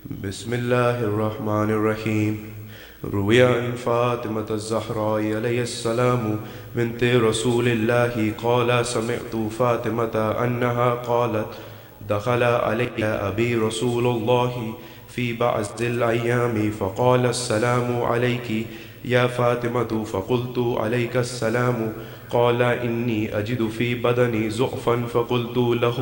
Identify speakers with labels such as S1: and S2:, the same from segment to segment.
S1: بسم الله الرحمن الرحيم. روي عن فاطمة الزهراء عليه السلام بنت رسول الله قال سمعت فاطمة أنها قالت دخل علي أبي رسول الله في بعض الأيام فقال السلام عليك يا فاطمة فقلت عليك السلام قال إني أجد في بدني ضعفا فقلت له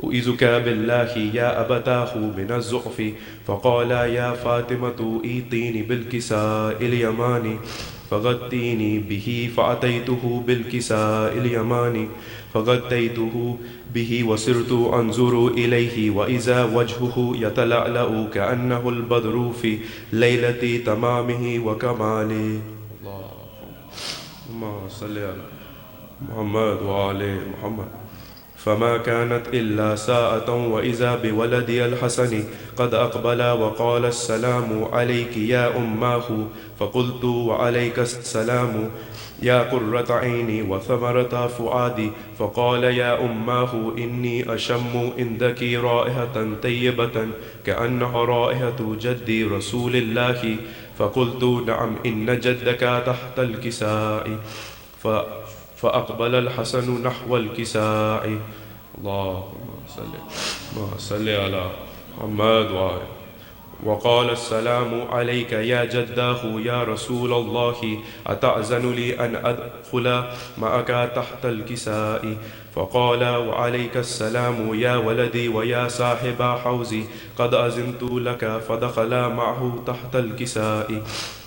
S1: أعوذك بالله يا أبتاه من الضعف فقال يا فاطمة ائتيني بالكساء اليماني فغطيني به فأتيته بالكساء اليماني فغطيته به وصرت أنظر إليه وإذا وجهه يتلألأ كأنه البدر في ليلة تمامه وكماله. اللهم صل على محمد وعلى محمد. فما كانت إلا ساعة وإذا بولدي الحسن قد أقبل وقال السلام عليك يا أماه فقلت وعليك السلام يا قرة عيني وثمرة فؤادي فقال يا أماه إني أشم عندك رائحة طيبة كأنها رائحة جدي رسول الله فقلت نعم إن جدك تحت الكساء فأقبل الحسن نحو الكساء. اللهم صل على محمد وقال السلام عليك يا جداه يا رسول الله أتأذن لي أن أدخل معك تحت الكساء فقال وعليك السلام يا ولدي ويا صاحب حوزي قد أذنت لك فدخل معه تحت الكساء.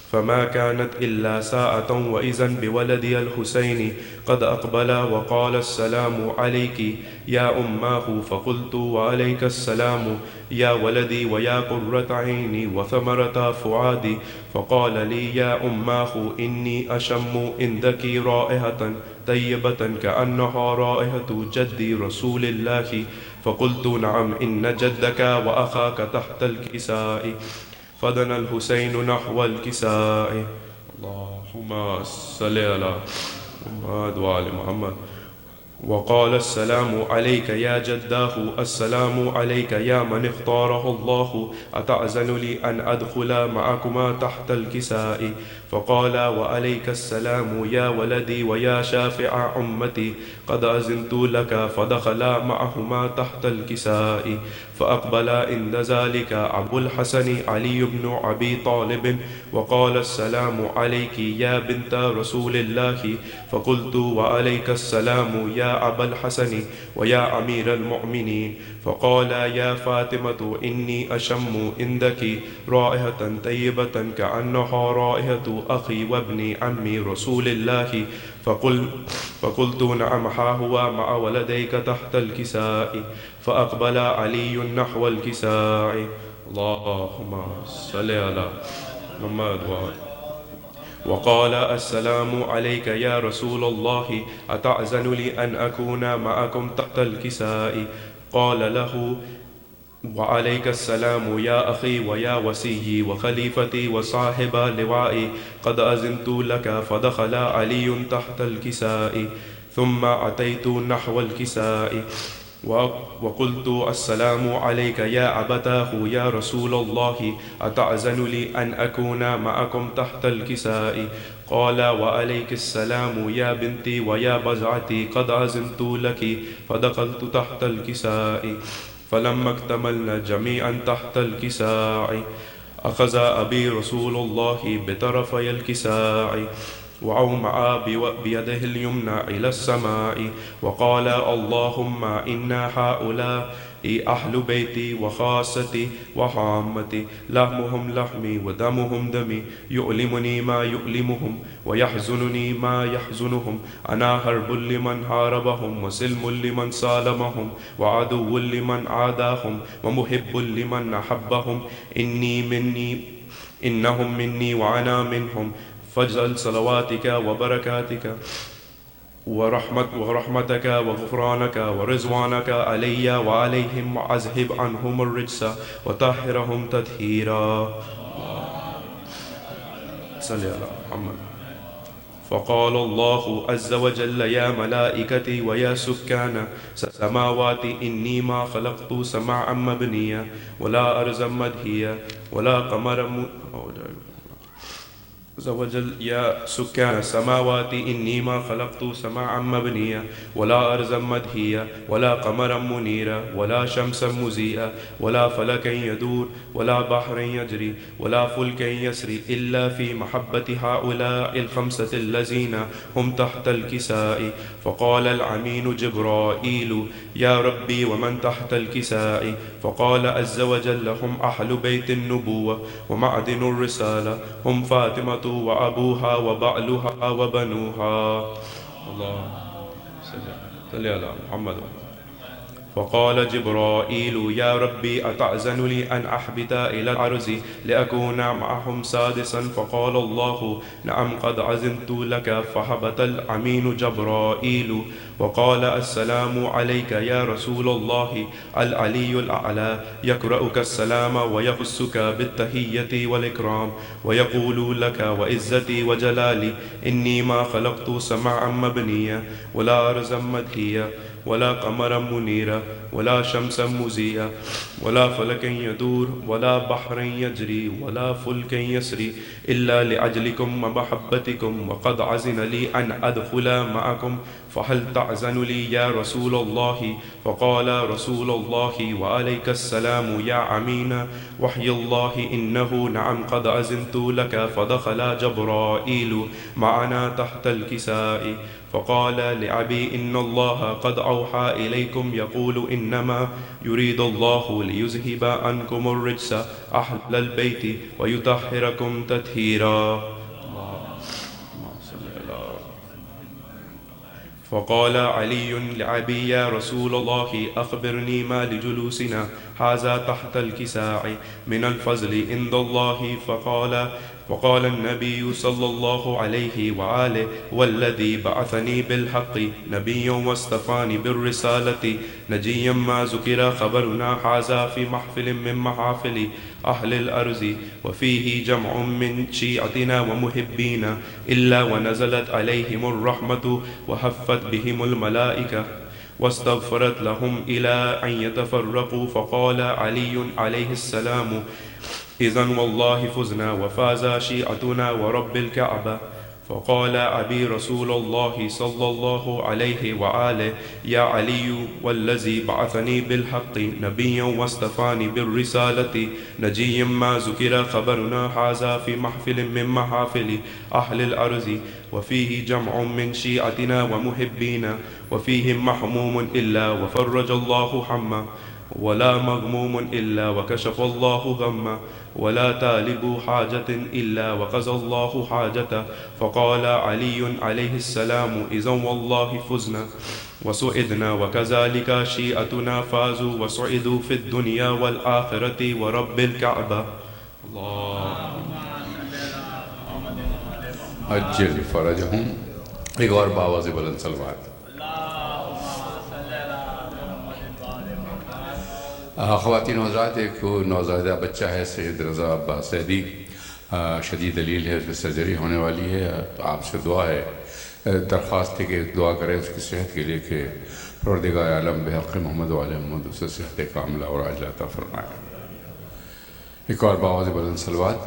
S1: فما كانت إلا ساعة وإذا بولدي الحسين قد أقبل وقال السلام عليك يا أماه فقلت وعليك السلام يا ولدي ويا قرة عيني وثمرة فؤادي فقال لي يا أماه إني أشم عندك رائحة طيبة كأنها رائحة جدي رسول الله فقلت نعم إن جدك وأخاك تحت الكساء. فدنا الحسين نحو الكساء. اللهم صل على محمد وعلى محمد. وقال السلام عليك يا جداه السلام عليك يا من اختاره الله أتأذن لي أن أدخل معكما تحت الكساء فقال وعليك السلام يا ولدي ويا شافع أمتي قد أذنت لك فدخل معهما تحت الكساء. فأقبل عند ذلك أبو الحسن علي بن أبي طالب وقال السلام عليك يا بنت رسول الله فقلت وعليك السلام يا أبا الحسن ويا أمير المؤمنين فقال يا فاطمة إني أشم عندك رائحة طيبة كأنها رائحة أخي وابن عمي رسول الله فقلت نعم ها هو مع ولديك تحت الكساء. فأقبل علي نحو الكساء. اللهم صل على محمد وقال السلام عليك يا رسول الله أتأذن لي أن أكون معكم تحت الكساء قال له وعليك السلام يا أخي ويا وسيي وخليفتي وصاحب لوائي قد أذنت لك فدخل علي تحت الكساء. ثم أتيت نحو الكساء وقلت السلام عليك يا أبتاه يا رسول الله أتأذن لي أن أكون معكم تحت الكساء قال وعليك السلام يا بنتي ويا بزعتي قد أذنت لك فدخلت تحت الكساء. فلما اكتملنا جميعا تحت الكساء أخذ أبي رسول الله بطرفي الكساء وأومأ بيده اليمنى إلى السماء وقال اللهم إنا هؤلاء أهل بيتي وخاصتي وعامتي لحمهم لحمي ودمهم دمي يؤلمني ما يؤلمهم ويحزنني ما يحزنهم أنا حرب لمن حاربهم وسلم لمن سالمهم وعدو لمن عاداهم ومحب لمن أحبهم إنهم مني وأنا منهم فاجعل صلواتك وبركاتك ورحمتك وغفرانك ورضوانك علي وعليهم وأذهب عنهم الرجس وطهرهم تطهيرا. صل على محمد. فقال الله عز وجل يا ملائكتي ويا سكان السماوات إني ما خلقت سماعا مبنيا ولا أرضا مدهيا ولا قمرا عز وجل يا سكان السماوات إني ما خلقت سماعا مبنيا ولا أرضا مدهيا ولا قمرا منيرا ولا شمسا مزيئا ولا فلكا يدور ولا بحر يجري ولا فلك يسري إلا في محبة هؤلاء الخمسة الذين هم تحت الكساء. فقال الأمين جبرائيل يا ربي ومن تحت الكساء؟ فقال عز وجل هم أهل بيت النبوة ومعدن الرسالة، هم فاطمة وأبوها وبعلها وبنوها. الله صل على محمد. فقال جبرائيل يا ربي أتأذن لي أن أحبط إلى الأرض لأكون معهم سادسا؟ فقال الله نعم قد أذنت لك. فهبط الأمين جبرائيل وقال السلام عليك يا رسول الله. العلي الأعلى يقرأك السلام ويخصك بالتحية والإكرام ويقول لك وعزتي وجلالي إني ما خلقت سماعا مبنيا ولا أرضا مدهيا ولا قمرا منيرا ولا شمسا مزيئا ولا فلكا يدور ولا بحر يجري ولا فلك يسري إلا لأجلكم ومحبتكم، وقد أذن لي أن أدخل معكم فهل تأذن لي يا رسول الله؟ فقال رسول الله وعليك السلام يا أمين وحي الله إنه نعم قد أذنت لك. فدخل جبرائيل معنا تحت الكساء فقال لأبي إن الله قد أوحى إليكم يقول إنما يريد الله ليذهب عنكم الرجس أهل البيت ويطهركم تطهيرا. فقال علي لأبي يا رسول الله أخبرني ما لجلوسنا هذا تحت الكساء من الفضل عند الله. فقال النبي صلى الله عليه وآله والذي بعثني بالحق نبيا واصطفاني بالرسالة نجيا ما ذكر خبرنا هذا في محفل من محافل أهل الأرض وفيه جمع من شيعتنا ومحبينا إلا ونزلت عليهم الرحمة وحفت بهم الملائكة واستغفرت لهم إلى أن يتفرقوا. فقال علي عليه السلام إذن والله فزنا وفاز شيعتنا ورب الكعبة. فقال أبي رسول الله صلى الله عليه وآله يا علي والذي بعثني بالحق نبيا واصطفاني بالرسالة نجيا ما ذكر خبرنا هذا في محفل من محافل أهل الأرض وفيه جمع من شيعتنا ومحبينا وفيهم محموم إلا وفرج الله همه ولا مغموم إلا وكشف الله غمه ولا طالب حاجة إلا وقضى الله حاجته. فقال علي عليه السلام إذن والله فزنا وسعدنا وكذلك شيعتنا فازوا وسعدوا في الدنيا والآخرة ورب الكعبة. اللهم
S2: عجل فرجهم. ایک اور باواز بلند صلوات. خواتین و حضرات، ایک نوزائیدہ بچہ ہے سید رضا عباس سیدی، شدید دلیل ہے، اس کی سرجری ہونے والی ہے. آپ سے دعا ہے، درخواست ہے کہ دعا کریں اس کی صحت کے لیے کہ پروردگار عالم بحق محمد و آل محمد اسے صحت کاملہ اور عاجلہ عطا فرمائے. ایک اور باواز بلند صلوات.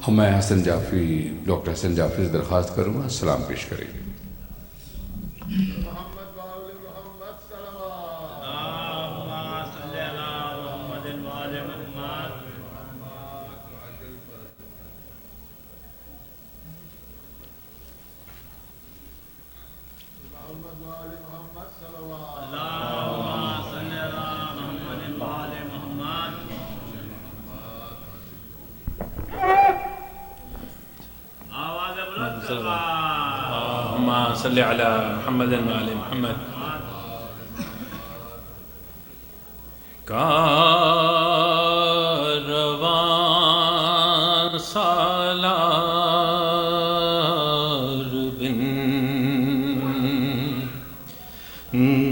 S2: میں حسن جعفری، ڈاکٹر حسن جعفری سے درخواست کروں گا سلام پیش کریں گے.
S3: اللهم صل على محمد وآل محمد. کاروان سالار بن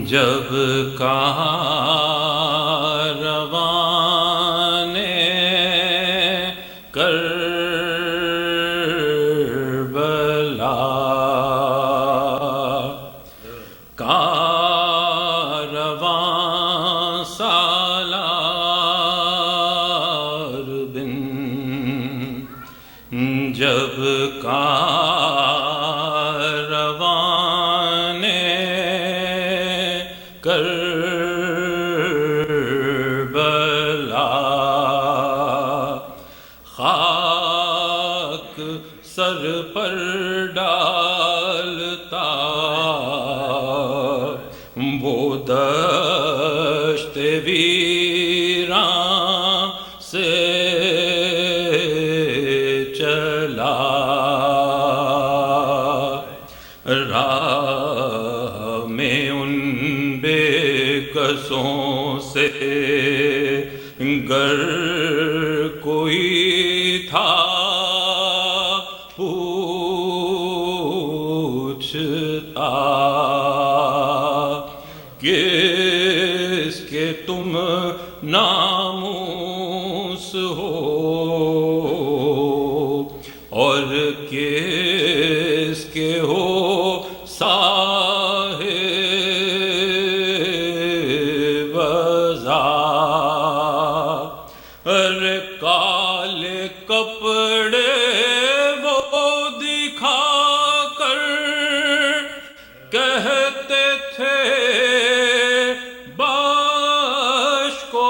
S3: جب کاروان کر سالار بن جب کارواں کربلا خاک سر پر ڈالتا وہ دشت ویراں سے چلا راہ میں ان بے کسوں سے گر کوئی تھا پوچھتا کس کے تم ناموس ہو اور کس کے ہو صاحب وضع ارے کالے کپڑے وہ دکھا کر کہتے تھے باش کو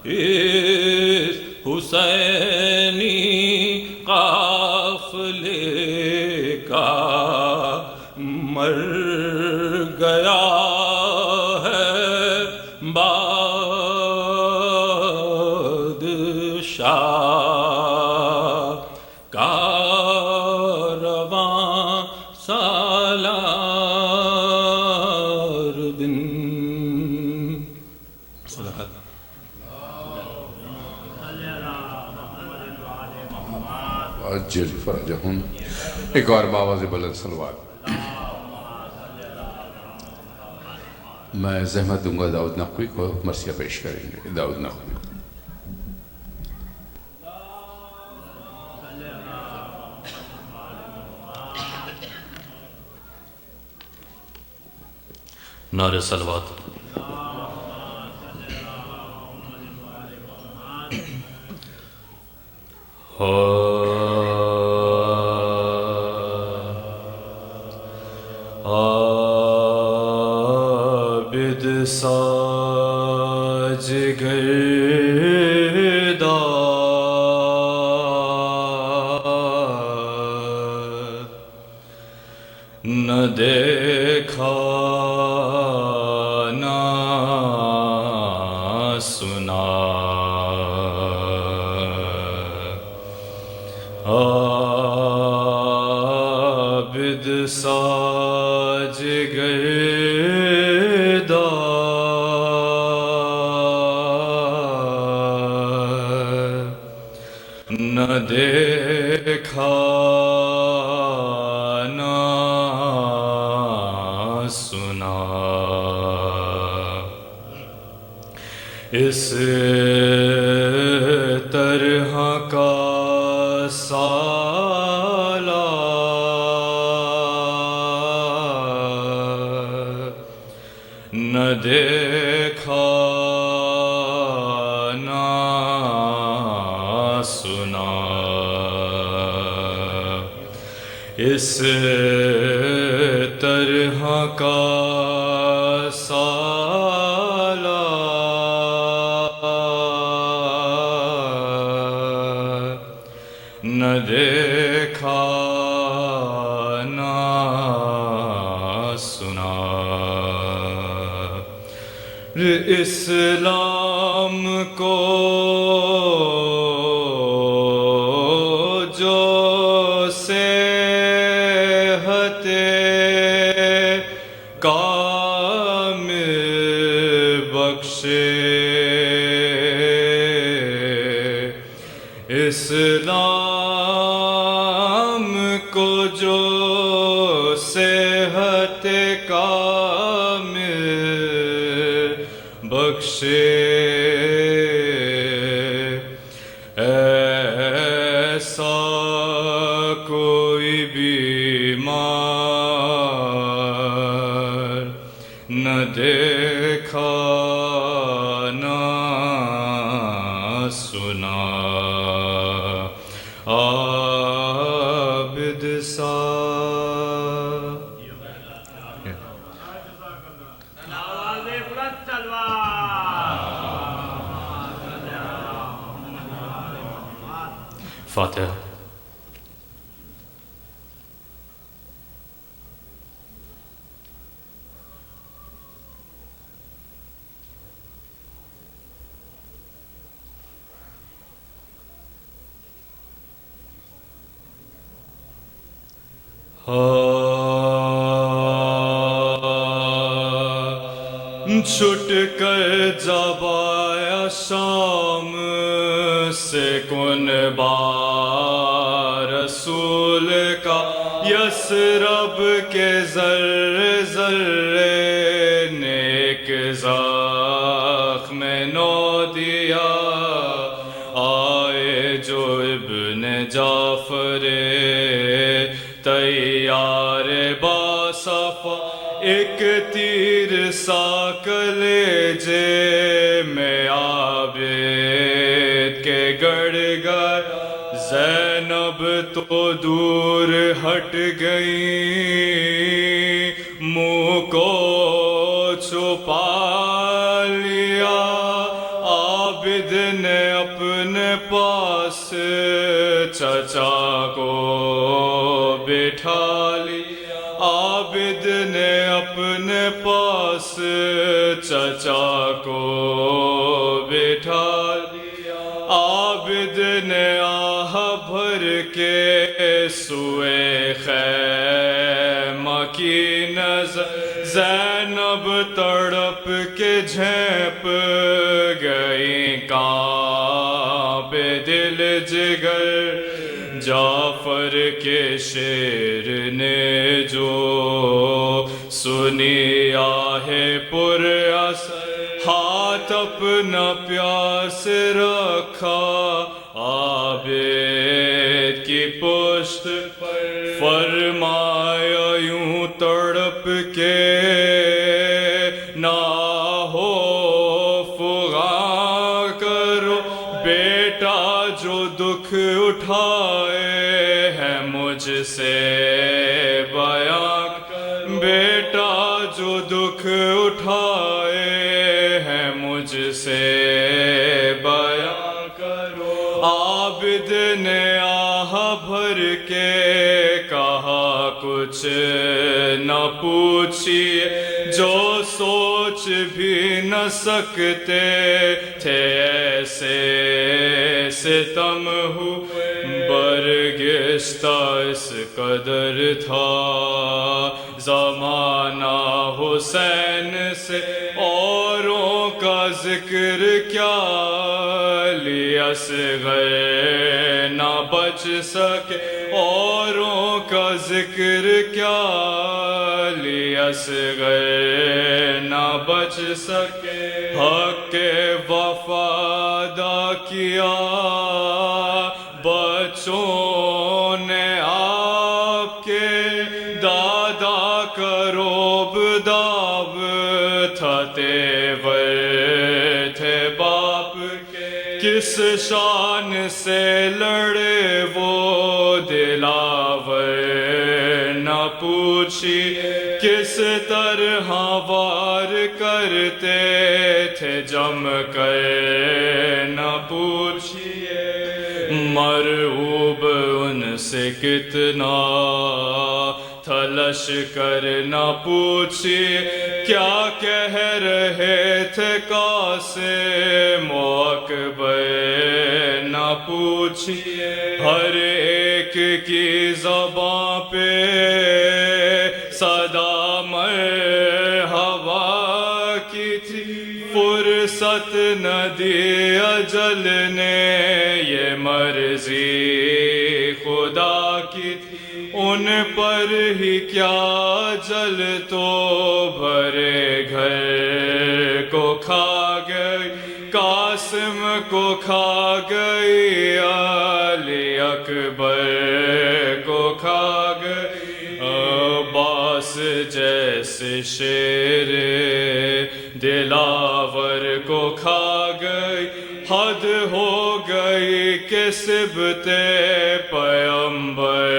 S3: اس حسینی قافلے کا مر گیا ہے بادشاہ کارواں سالار بن
S2: عجل فرجہم. ایک اور باواز بلند صلوات. میں زحمت دوں گا داؤد نقوی کو مرثیہ پیش کریں گے. داؤد نقوی.
S4: نعرہ صلوات. عابد ساج گردہ نہ دیکھا نہ سنا عابد ساج گردہ نہ دیکھا نہ سنا اس طرح کا سالار نہ دیکھا نہ سنا اس طرح کا سالار نہ دیکھا نہ سنا اسلام کو جو صحت کامل بخشے اسلام کو جو صحت کامل بخشے ایسا کوئی بیمار دیکھا نہ سنا عابد سا.
S3: فاتحہ.
S4: چھٹ کر جب آیا شام سے کنبا رسول کا یثرب کے ذرے ذرے نے ایک زخم نو دیا. آئے جو ابن جعفر تیار باصفا ایک تیر سا کلیجے میں عابد کے گڑ گئے. زینب تو دور ہٹ گئی منہ کو چھپا لیا. عابد نے اپنے پاس چچا کو بٹھا لیا. عابد نے اپنے پاس چچا کو بٹھا لیا. عابد نے آہ بھر کے سوئے خیمہ کی نظر. زینب تڑپ کے جھینپ گئی کانپے دل جگر. جعفر کے شعر نے جو سنی آہ پر اثر ہاتھ اپنا پیاس رکھا. عابد کی پشت پر فرمایا یوں تڑپ کے نہ ہو فغاں کرو. بیٹا جو دکھ اٹھائے ہیں مجھ سے بیان. بیٹا جو دکھ اٹھائے ہیں مجھ سے بیان کرو. عابد نے آہ بھر کے کہا کچھ نہ پوچھیے جو سوچ بھی نہ سکتے تھے ایسے ستم ہوئے. برگشتہ اس قدر تھا زمانہ حسین سے اوروں کا ذکر کیا لیا. اصغر نہ بچ سکے اوروں کا ذکر کیا لیا. اصغر نہ بچ سکے حق کے وفا ادا کیا. بچوں نے آپ کے دادا کا روب داب تھا. تیور تھے باپ کے کس شان سے لڑے وہ دلاور نہ پوچھی. کس طرح وار کرتے تھے جم کر نہ پوچھیے. مرعوب ان سے کتنا تھا لشکر نہ پوچھیے. کیا کہہ رہے تھے قاسم و اکبر نہ پوچھیے. ہر ایک کی زباں پہ صدا مرحبا کی تھی. فرصت نہ دی اجل نے یہ مرضی خدا کی تھی. ان پر ہی کیا جل تو بھرے گھر کو کھا گئی. قاسم کو کھا گئی علی اکبر کو کھا گئی. پیاس جیسے شیر دلاور کو کھا گئی، حد ہو گئی کہ صبت پیمبر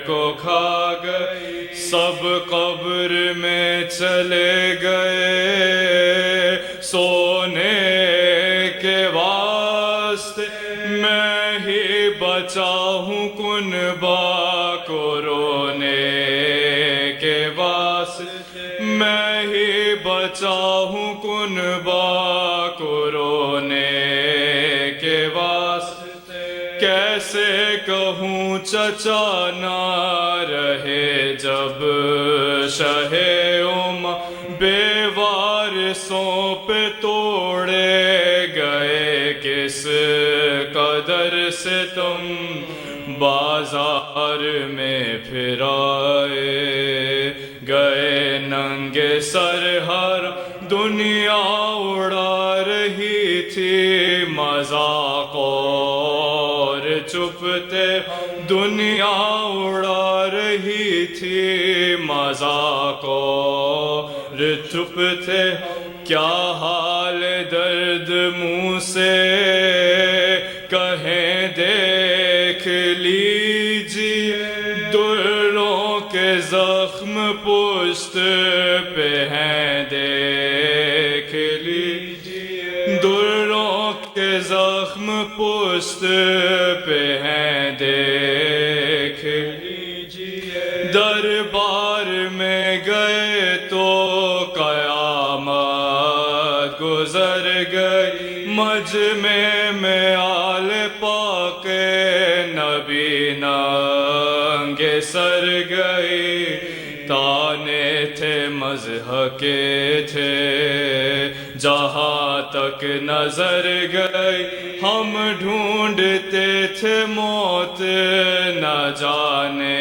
S4: کو کھا گئی، سب قبر میں چلے گئے سونے کے واسطے، میں ہی بچا ہوں کنبا کو رونے کے واسطے، میں ہی بچا ہوں کنبا کو رونے کے واسطے، کیسے کہوں چچا نہ رہے جب شہ بے وارثوں پہ توڑے گئے، کس قدر سے تم بازار میں پھرائے گئے، ننگے سر ہر دنیا اڑا رہی تھی مذاق اور چپتے، دنیا اڑا رہی تھی مذاق اور چپتے، کیا حال درد منہ سے کہیں دیکھ لیجیے، دروں کے زخم پشت پہ ہیں دیکھ لیجیے، دروں کے زخم پشت پہ ہیں دیکھ لیجیے، دربار میں گئے تو قیامت گزر گئی، مجمع میں آل پاک نبی ننگے سر گئی، تانے تھے مزح کے تھے جہاں تک نظر گئی، ہم ڈھونڈتے تھے موت نہ جانے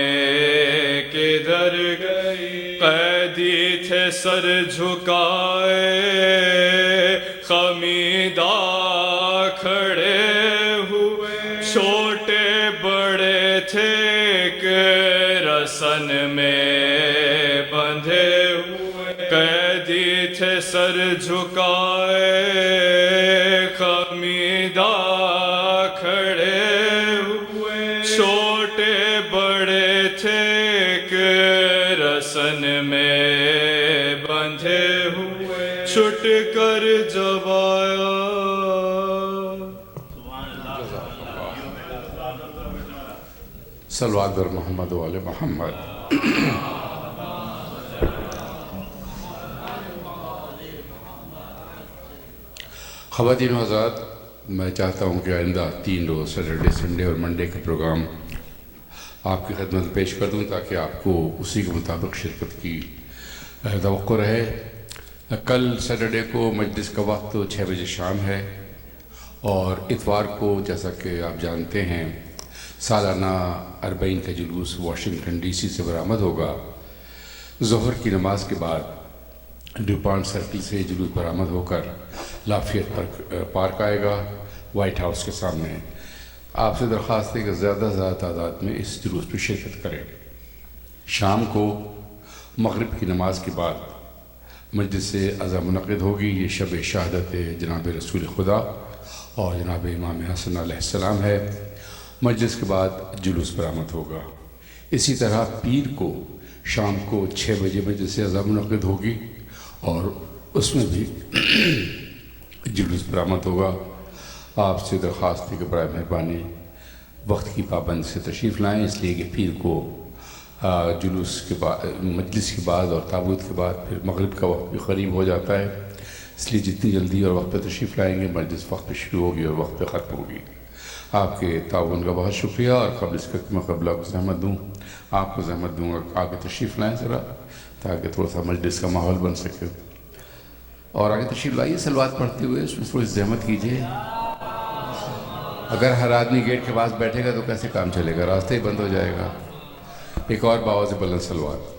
S4: کدھر گئی، قیدی تھے سر جھکائے خمیدہ کھڑے ہوئے، چھوٹے بڑے تھے ایک رسن میں بندھے ہوئے، قیدی تھے سر جھکائے خمیدہ کھڑے ہوئے، چھوٹے بڑے تھے ایک رسن میں بندھے ہوئے، چھٹ کر جب آیا
S2: صلوات بر محمد و آل محمد۔ خواتین و حضرات، میں چاہتا ہوں کہ آئندہ 3 روز سیٹرڈے، سنڈے اور منڈے کا پروگرام آپ کی خدمت میں پیش کر دوں تاکہ آپ کو اسی کے مطابق شرکت کی توقع رہے۔ کل سیٹرڈے کو مجلس کا وقت 6 بجے شام ہے، اور اتوار کو جیسا کہ آپ جانتے ہیں سالانہ 40 کا جلوس واشنگٹن ڈی سی سے برآمد ہوگا۔ ظہر کی نماز کے بعد ڈیوپانٹ سرکل سے جلوس برآمد ہو کر لافیٹ پارک آئے گا، وائٹ ہاؤس کے سامنے۔ آپ سے درخواست ہے کہ زیادہ سے زیادہ تعداد میں اس جلوس میں شرکت کریں۔ شام کو مغرب کی نماز کے بعد مجلس سے عزا منعقد ہوگی۔ یہ شب شہادت جناب رسول خدا اور جناب امام حسن علیہ السلام ہے۔ مجلس کے بعد جلوس برآمد ہوگا۔ اسی طرح پیر کو شام کو 6 بجے مجلس سے عزا منعقد ہوگی اور اس میں بھی جلوس برآمد ہوگا۔ آپ سے درخواست ہے کہ برائے مہربانی وقت کی پابندی سے تشریف لائیں، اس لیے کہ پیر کو جلوس کے بعد، مجلس کے بعد اور تابوت کے بعد پھر مغرب کا وقت بھی قریب ہو جاتا ہے، اس لیے جتنی جلدی اور وقت پہ تشریف لائیں گے مجلس وقت پہ شروع ہوگی اور وقت پہ ختم ہوگی۔ آپ کے تعاون کا بہت شکریہ، اور قبل اس کا میں قبلہ کو زحمت دوں، آپ کو زحمت دوں گا، آگے تشریف لائیں ذرا تاکہ تھوڑا سا مجلس کا ماحول بن سکے، اور آگے تشریف لائیے صلوات پڑھتے ہوئے، اس میں تھوڑی زحمت کیجیے۔ اگر ہر آدمی گیٹ کے پاس بیٹھے گا تو کیسے کام چلے گا، راستہ ہی بند ہو جائے گا۔ ایک اور باواز بلند صلوات۔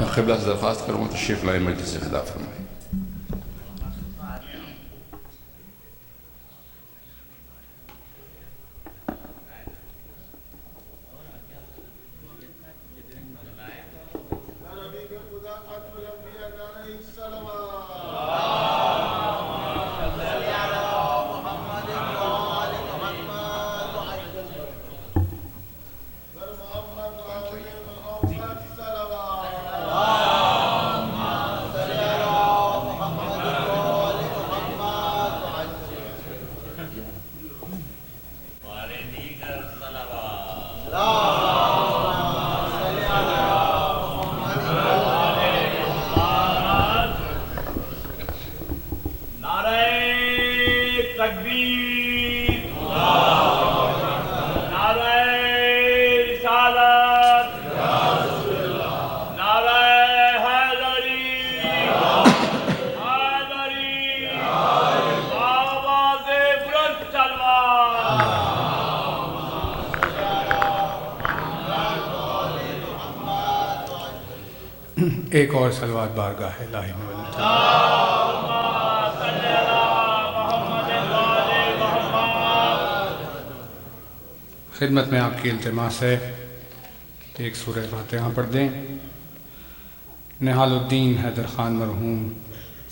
S2: میں قبلہ سے درخواست کروں گا تشریف لائیں، مجلس سے خطاب فرمائیں۔
S5: ایک اور صلوات بارگاہ الہی میں بلند خدمت میں آپ کی التماس ہے کہ ایک سورہ فاتحہ پڑھ دیں۔ نہال الدین حیدر خان مرحوم،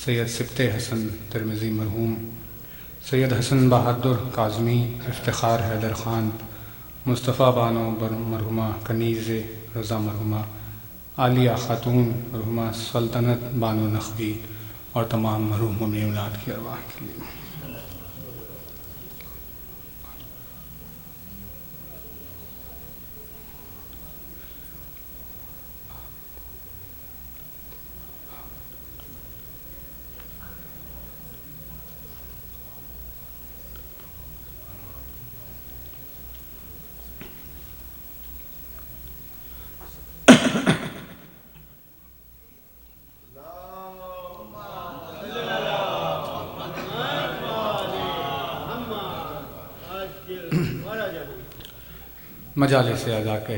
S5: سید سبت حسن ترمذی مرحوم، سید حسن بہادر کاظمی، افتخار حیدر خان، مصطفیٰ بانو مرحومہ، کنیز رضا مرحومہ، عالیہ خاتون مرحومہ، سلطنت بانو نقوی اور تمام مرحوم امی اولاد کی ارواح کے لیے۔ مجالس اعزا کے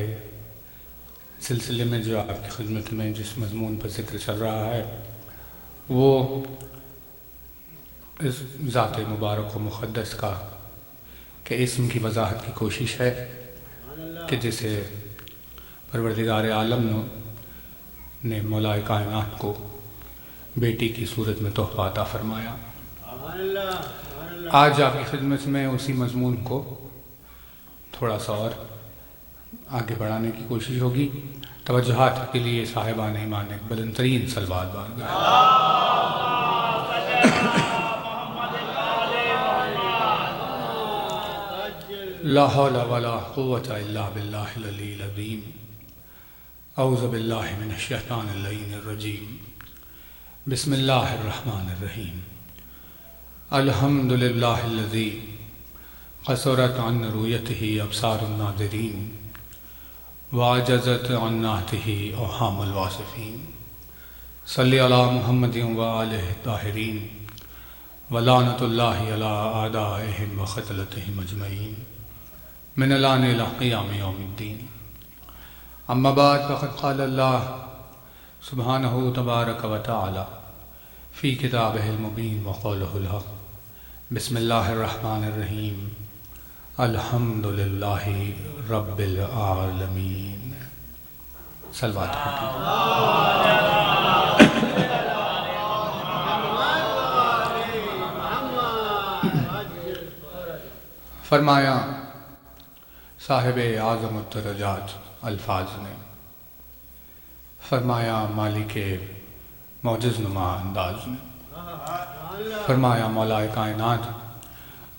S5: سلسلے میں جو آپ کی خدمت میں جس مضمون پر ذکر چل رہا ہے وہ اس ذات مبارک و مقدس کا کہ اسم کی وضاحت کی کوشش ہے کہ جسے پروردگار عالم نے مولا کائنات کو بیٹی کی صورت میں تحفہ عطا فرمایا۔ آج آپ کی خدمت میں اسی مضمون کو تھوڑا سا اور آگے بڑھانے کی کوشش ہوگی۔ توجہات کے لیے صاحبان ایمان ایک بلند ترین صلوات بارگاہ۔ لا حول ولا قوة الا باللہ العلی العظیم۔ اعوذ باللہ من الشیطان اللعین الرجیم۔ بسم اللہ الرحمن الرحیم۔ الحمد للہ الذی قصرت عن رؤیتہ ابصار الناظرین وعجزت عن نعتہ اوہام الواصفین۔ صلی علی محمد وآلہ الطاہرین ولعنۃ اللہ علی اعدائہم وقتلتہم اجمعین من الآن الی قیام یوم الدین۔ اما بعد فقد قال اللہ سبحانہ تبارک و تعالی فی کتابہ المبین وقولہ الحق۔ بسم اللہ الرحمن الرحیم۔ الحمد للہ رب العالمین۔ صلوات فرمایا صاحب اعظم الدرجات الفاظ نے، فرمایا مالک معجز نما انداز نے، فرمایا مولا کائنات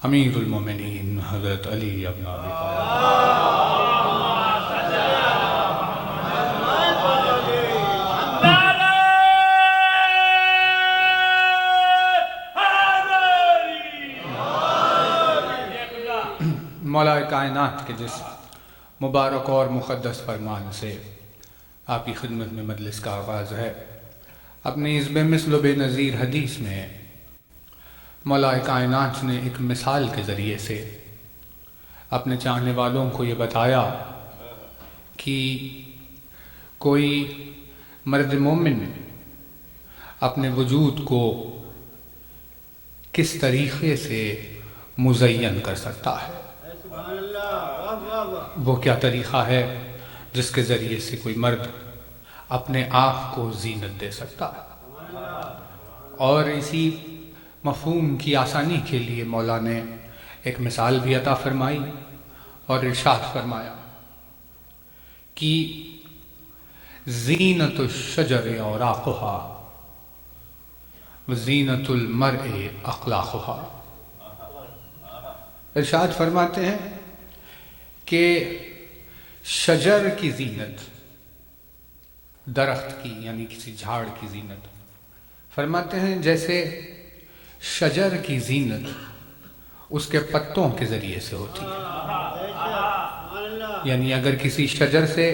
S5: امیر المومنین حضرت علی ابن ابی مولا کائنات کے جس مبارک اور مقدس فرمان سے آپ کی خدمت میں مجلس کا آغاز ہے، اپنی اس بے مثل و بے نظیر حدیث میں مولا کائنات نے ایک مثال کے ذریعے سے اپنے چاہنے والوں کو یہ بتایا کہ کوئی مرد مومن اپنے وجود کو کس طریقے سے مزین کر سکتا ہے۔ وہ کیا طریقہ ہے جس کے ذریعے سے کوئی مرد اپنے آپ کو زینت دے سکتا ہے۔ اور اسی مفہوم کی آسانی کے لیے مولا نے ایک مثال بھی عطا فرمائی اور ارشاد فرمایا کہ زینت الشجر اوراقھا وزینت المرء اخلاقھا۔ ارشاد فرماتے ہیں کہ شجر کی زینت، درخت کی یعنی کسی جھاڑ کی زینت، فرماتے ہیں جیسے شجر کی زینت اس کے پتوں کے ذریعے سے ہوتی ہے، یعنی اگر کسی شجر سے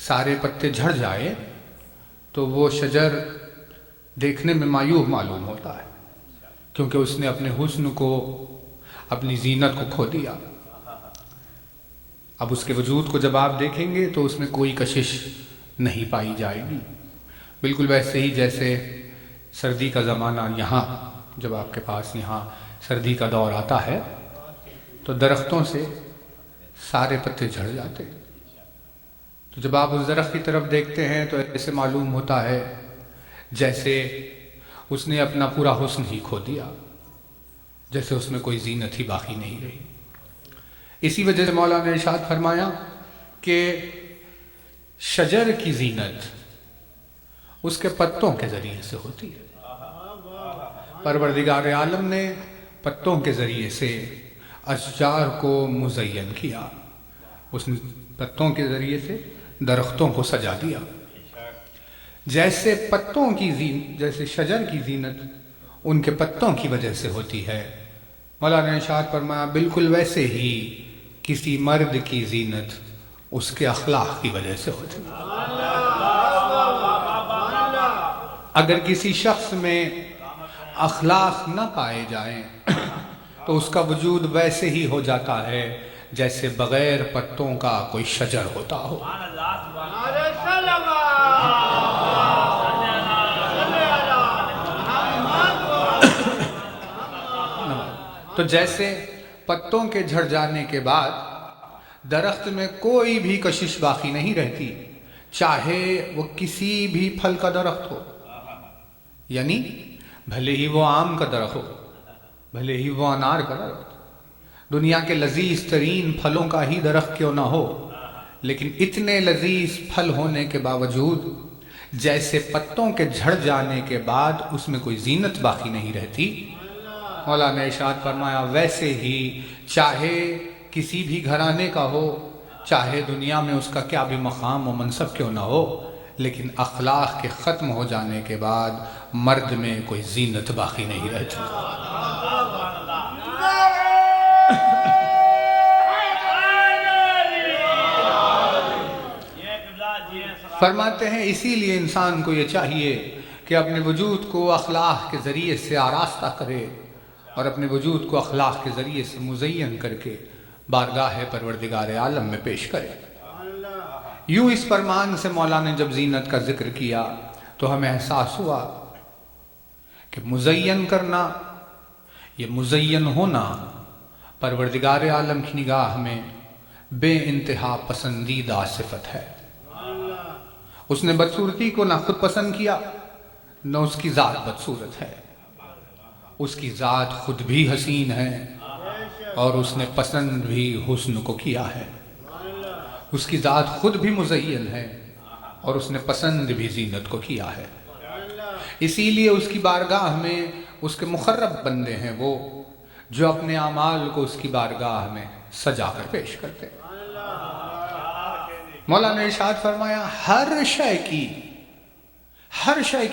S5: سارے پتے جھڑ جائے تو وہ شجر دیکھنے میں معیوب معلوم ہوتا ہے، کیونکہ اس نے اپنے حسن کو، اپنی زینت کو کھو دیا۔ اب اس کے وجود کو جب آپ دیکھیں گے تو اس میں کوئی کشش نہیں پائی جائے گی، بالکل ویسے ہی جیسے سردی کا زمانہ یہاں، جب آپ کے پاس یہاں سردی کا دور آتا ہے تو درختوں سے سارے پتے جھڑ جاتے ہیں. تو جب آپ اس درخت کی طرف دیکھتے ہیں تو ایسے معلوم ہوتا ہے جیسے اس نے اپنا پورا حسن ہی کھو دیا، جیسے اس میں کوئی زینت ہی باقی نہیں رہی. اسی وجہ سے مولا نے ارشاد فرمایا کہ شجر کی زینت اس کے پتوں کے ذریعے سے ہوتی ہے. پروردگار عالم نے پتوں کے ذریعے سے اشجار کو مزین کیا، اس نے پتوں کے ذریعے سے درختوں کو سجا دیا. جیسے پتوں کی جیسے شجر کی زینت ان کے پتوں کی وجہ سے ہوتی ہے، مولانا نے ارشاد فرمایا بالکل ویسے ہی کسی مرد کی زینت اس کے اخلاق کی وجہ سے ہوتی ہے. اگر کسی شخص میں اخلاق نہ پائے جائیں تو اس کا وجود ویسے ہی ہو جاتا ہے جیسے بغیر پتوں کا کوئی شجر ہوتا ہو. تو جیسے پتوں کے جھڑ جانے کے بعد درخت میں کوئی بھی کشش باقی نہیں رہتی، چاہے وہ کسی بھی پھل کا درخت ہو، یعنی بھلے ہی وہ آم کا درخت ہو، بھلے ہی وہ انار کا درخت، دنیا کے لذیذ ترین پھلوں کا ہی درخت کیوں نہ ہو، لیکن اتنے لذیذ پھل ہونے کے باوجود جیسے پتوں کے جھڑ جانے کے بعد اس میں کوئی زینت باقی نہیں رہتی، مولا نے ارشاد فرمایا ویسے ہی چاہے کسی بھی گھرانے کا ہو، چاہے دنیا میں اس کا کیا بھی مقام و منصب کیوں نہ ہو، لیکن اخلاق کے ختم ہو جانے کے بعد مرد میں کوئی زینت باقی نہیں رہتی. فرماتے ہیں اسی لیے انسان کو یہ چاہیے کہ اپنے وجود کو اخلاق کے ذریعے سے آراستہ کرے اور اپنے وجود کو اخلاق کے ذریعے سے مزین کر کے بارگاہ پروردگار عالم میں پیش کرے. یوں اس فرمان سے مولا نے جب زینت کا ذکر کیا تو ہمیں احساس ہوا کہ مزین کرنا، یہ مزین ہونا پروردگار عالم کی نگاہ میں بے انتہا پسندیدہ صفت ہے. اس نے بدصورتی کو نہ خود پسند کیا، نہ اس کی ذات بدصورت ہے. اس کی ذات خود بھی حسین ہے اور اس نے پسند بھی حسن کو کیا ہے. اس کی ذات خود بھی مزین ہے اور اس نے پسند بھی زینت کو کیا ہے. اسی لیے اس کی بارگاہ میں اس کے مقرب بندے ہیں وہ جو اپنے اعمال کو اس کی بارگاہ میں سجا کر پیش کرتے ہیں. مولا نے ارشاد فرمایا ہر شے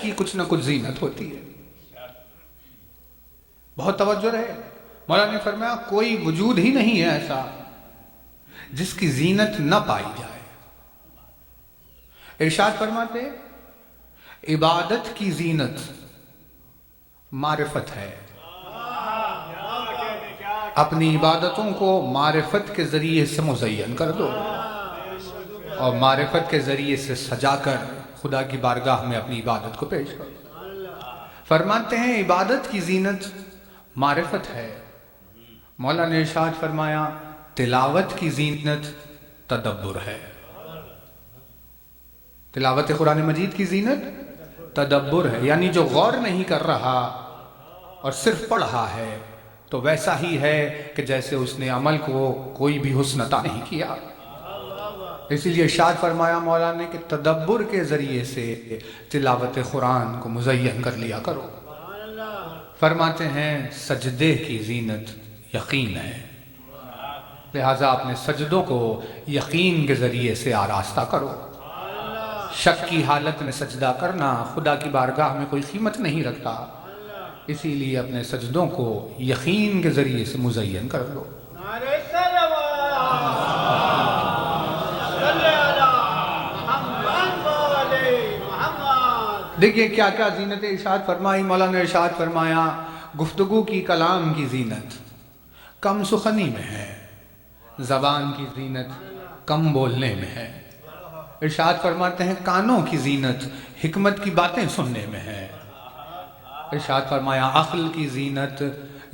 S5: کی کچھ نہ کچھ زینت ہوتی ہے. بہت توجہ رہے، مولا نے فرمایا کوئی وجود ہی نہیں ہے ایسا جس کی زینت نہ پائی جائے. ارشاد فرماتے عبادت کی زینت معرفت ہے. اپنی عبادتوں کو معرفت کے ذریعے سے مزین کر دو اور معرفت کے ذریعے سے سجا کر خدا کی بارگاہ میں اپنی عبادت کو پیش کرو. فرماتے ہیں عبادت کی زینت معرفت ہے. مولا نے ارشاد فرمایا تلاوت کی زینت تدبر ہے. تلاوت قرآن مجید کی زینت تدبر ہے، یعنی جو غور نہیں کر رہا اور صرف پڑھ رہا ہے تو ویسا ہی ہے کہ جیسے اس نے عمل کو کوئی بھی حسن عطا نہیں کیا. اسی لیے ارشاد فرمایا مولا نے کہ تدبر کے ذریعے سے تلاوت قرآن کو مزین کر لیا کرو. فرماتے ہیں سجدے کی زینت یقین ہے، لہٰذا اپنے سجدوں کو یقین کے ذریعے سے آراستہ کرو. شک کی حالت میں سجدہ کرنا خدا کی بارگاہ میں کوئی قیمت نہیں رکھتا، اسی لیے اپنے سجدوں کو یقین کے ذریعے سے مزین کر لو. دیکھیے کیا کیا زینت ارشاد فرمائی. مولا نے ارشاد فرمایا گفتگو کی کلام کی زینت کم سخنی میں ہے، زبان کی زینت کم بولنے میں ہے. ارشاد فرماتے ہیں کانوں کی زینت حکمت کی باتیں سننے میں ہے۔ ارشاد فرمایا عقل کی زینت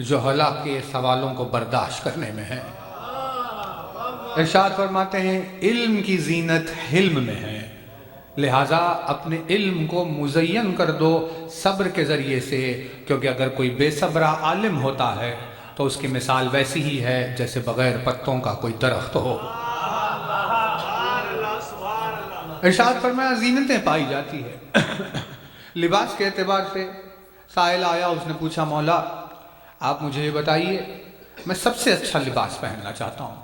S5: جہلا کے سوالوں کو برداشت کرنے میں ہے۔ ارشاد فرماتے ہیں علم کی زینت حلم میں ہے، لہٰذا اپنے علم کو مزین کر دو صبر کے ذریعے سے، کیونکہ اگر کوئی بے صبرہ عالم ہوتا ہے تو اس کی مثال ویسی ہی ہے جیسے بغیر پتوں کا کوئی درخت ہو۔ ارشاد فرمایا زینتیں پائی جاتی ہے لباس کے اعتبار سے۔ سائل آیا، اس نے پوچھا مولا آپ مجھے یہ بتائیے میں سب سے اچھا لباس پہننا چاہتا ہوں،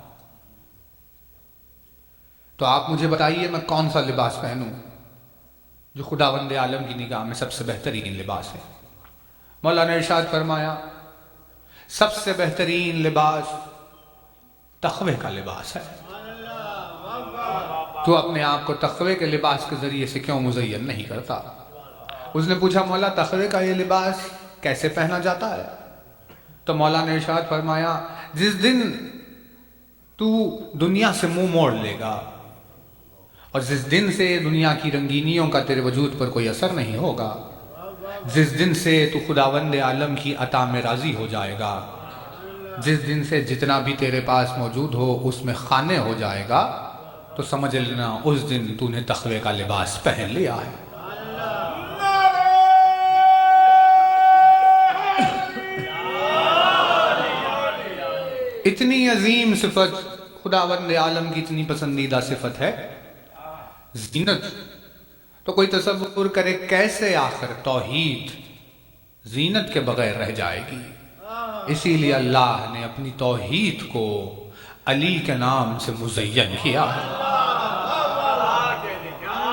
S5: تو آپ مجھے بتائیے میں کون سا لباس پہنوں جو خداوند عالم کی نگاہ میں سب سے بہترین لباس ہے؟ مولا نے ارشاد فرمایا سب سے بہترین لباس تقوی کا لباس ہے۔ تو اپنے آپ کو تقوی کے لباس کے ذریعے سے کیوں مزین نہیں کرتا؟ اس نے پوچھا مولا تقوی کا یہ لباس کیسے پہنا جاتا ہے؟ تو مولا نے ارشاد فرمایا جس دن تو دنیا سے منہ موڑ لے گا اور جس دن سے دنیا کی رنگینیوں کا تیرے وجود پر کوئی اثر نہیں ہوگا، جس دن سے تو خداوند عالم کی عطا میں راضی ہو جائے گا، جس دن سے جتنا بھی تیرے پاس موجود ہو اس میں خانے ہو جائے گا، تو سمجھ لینا اس دن تو نے تقوی کا لباس پہن لیا ہے۔ اتنی عظیم صفت خداوند عالم کی اتنی پسندیدہ صفت ہے زینت، تو کوئی تصور کرے کیسے آخر توحید زینت کے بغیر رہ جائے گی؟ اسی لیے اللہ نے اپنی توحید کو علی کے نام سے مزین کیا ہے۔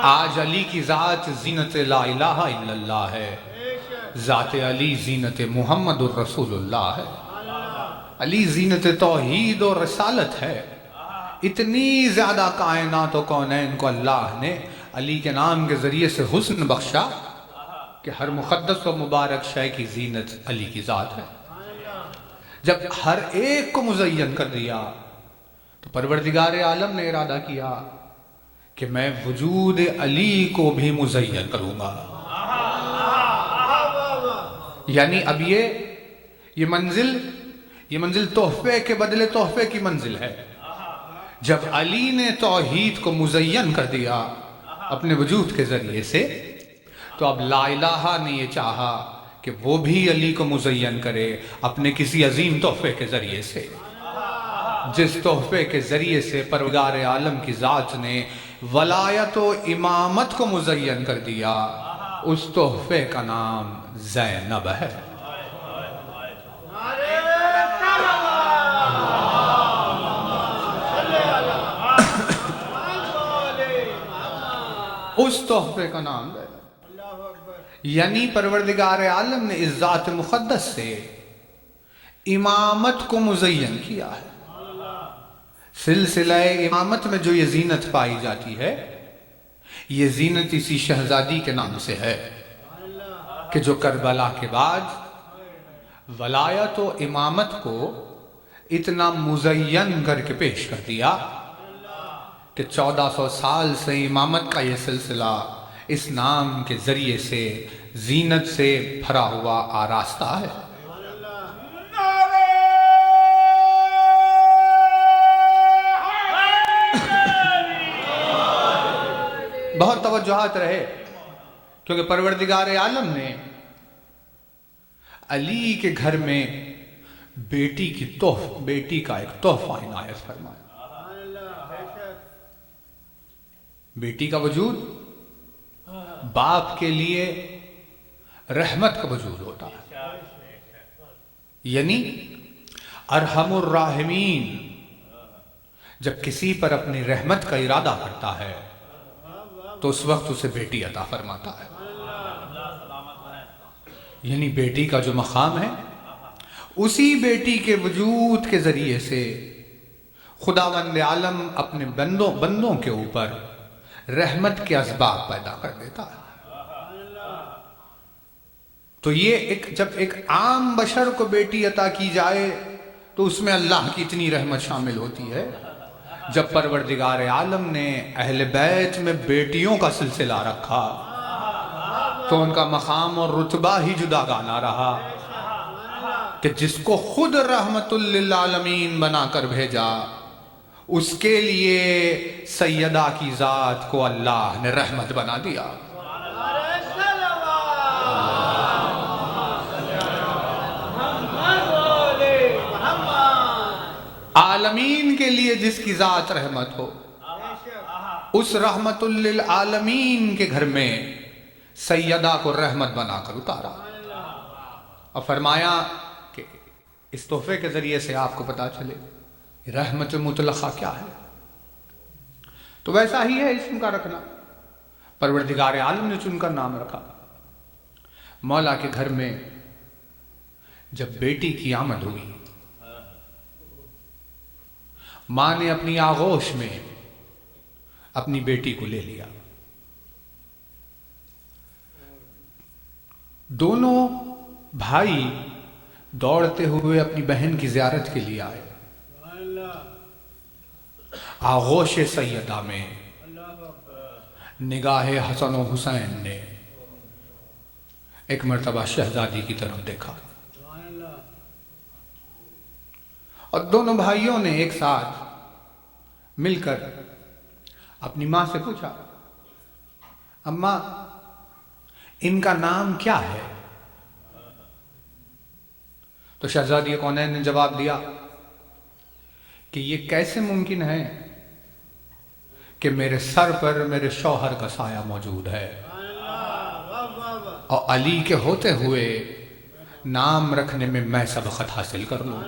S5: آج علی کی ذات زینت لا الہ الا اللہ ہے، ذات علی زینت محمد الرسول اللہ ہے، علی زینت توحید و رسالت ہے۔ اتنی زیادہ کائنات و کونین کو اللہ نے علی کے نام کے ذریعے سے حسن بخشا کہ ہر مقدس و مبارک شے کی زینت علی کی ذات ہے۔ جب ہر ایک کو مزین کر دیا تو پروردگار عالم نے ارادہ کیا کہ میں وجود علی کو بھی مزین کروں گا۔ یعنی اب یہ منزل تحفے کے بدلے تحفے کی منزل ہے۔ جب علی نے توحید کو مزین کر دیا اپنے وجود کے ذریعے سے، تو اب لا الہ نے یہ چاہا کہ وہ بھی علی کو مزین کرے اپنے کسی عظیم تحفے کے ذریعے سے، جس تحفے کے ذریعے سے پروردگار عالم کی ذات نے ولایت و امامت کو مزین کر دیا، اس تحفے کا نام زینب ہے۔ اس تحفے کا نام ہے، یعنی پروردگار عالم نے اس ذات مقدس سے امامت کو مزین کیا ہے۔ سلسلہ امامت میں جو یہ زینت پائی جاتی ہے، یہ زینت اسی شہزادی کے نام سے ہے کہ جو کربلا کے بعد ولایت و امامت کو اتنا مزین کر کے پیش کر دیا کہ 1400 سال سے امامت کا یہ سلسلہ اس نام کے ذریعے سے زینت سے بھرا ہوا آراستہ ہے۔ بہت توجہات رہے، کیونکہ پروردگار عالم نے علی کے گھر میں بیٹی کا ایک تحفہ عنایت فرمایا۔ بیٹی کا وجود باپ کے لیے رحمت کا وجود ہوتا ہے، یعنی ارحم الراحمین جب کسی پر اپنی رحمت کا ارادہ کرتا ہے تو اس وقت اسے بیٹی عطا فرماتا ہے۔ یعنی بیٹی کا جو مقام ہے، اسی بیٹی کے وجود کے ذریعے سے خداوند عالم اپنے بندوں کے اوپر رحمت کے اسباب پیدا کر دیتا ہے۔ تو یہ جب ایک عام بشر کو بیٹی عطا کی جائے تو اس میں اللہ کی اتنی رحمت شامل ہوتی ہے، جب پروردگار عالم نے اہل بیت میں بیٹیوں کا سلسلہ رکھا تو ان کا مقام اور رتبہ ہی جدا گانا رہا کہ جس کو خود رحمت للعالمین بنا کر بھیجا اس کے لیے سیدہ کی ذات کو اللہ نے رحمت بنا دیا. عالمین کے لیے جس کی ذات رحمت ہو اس رحمت للعالمین کے گھر میں سیدہ کو رحمت بنا کر اتارا اور فرمایا کہ اس تحفے کے ذریعے سے آپ کو پتا چلے رحمت مطلقہ کیا ہے. تو ویسا ہی ہے اسم کا رکھنا. پروردگار عالم نے چن کر نام رکھا. مولا کے گھر میں جب بیٹی کی آمد ہوئی ماں نے اپنی آغوش میں اپنی بیٹی کو لے لیا. دونوں بھائی دوڑتے ہوئے اپنی بہن کی زیارت کے لیے آئے. آغوش سیدہ میں نگاہ حسن و حسین نے ایک مرتبہ شہزادی کی طرف دیکھا اور دونوں بھائیوں نے ایک ساتھ مل کر اپنی ماں سے پوچھا اماں ان کا نام کیا ہے؟ تو شہزادی کونین نے جواب دیا کہ یہ کیسے ممکن ہے کہ میرے سر پر میرے شوہر کا سایہ موجود ہے اور علی کے ہوتے ہوئے نام رکھنے میں میں سبقت حاصل کر لوں.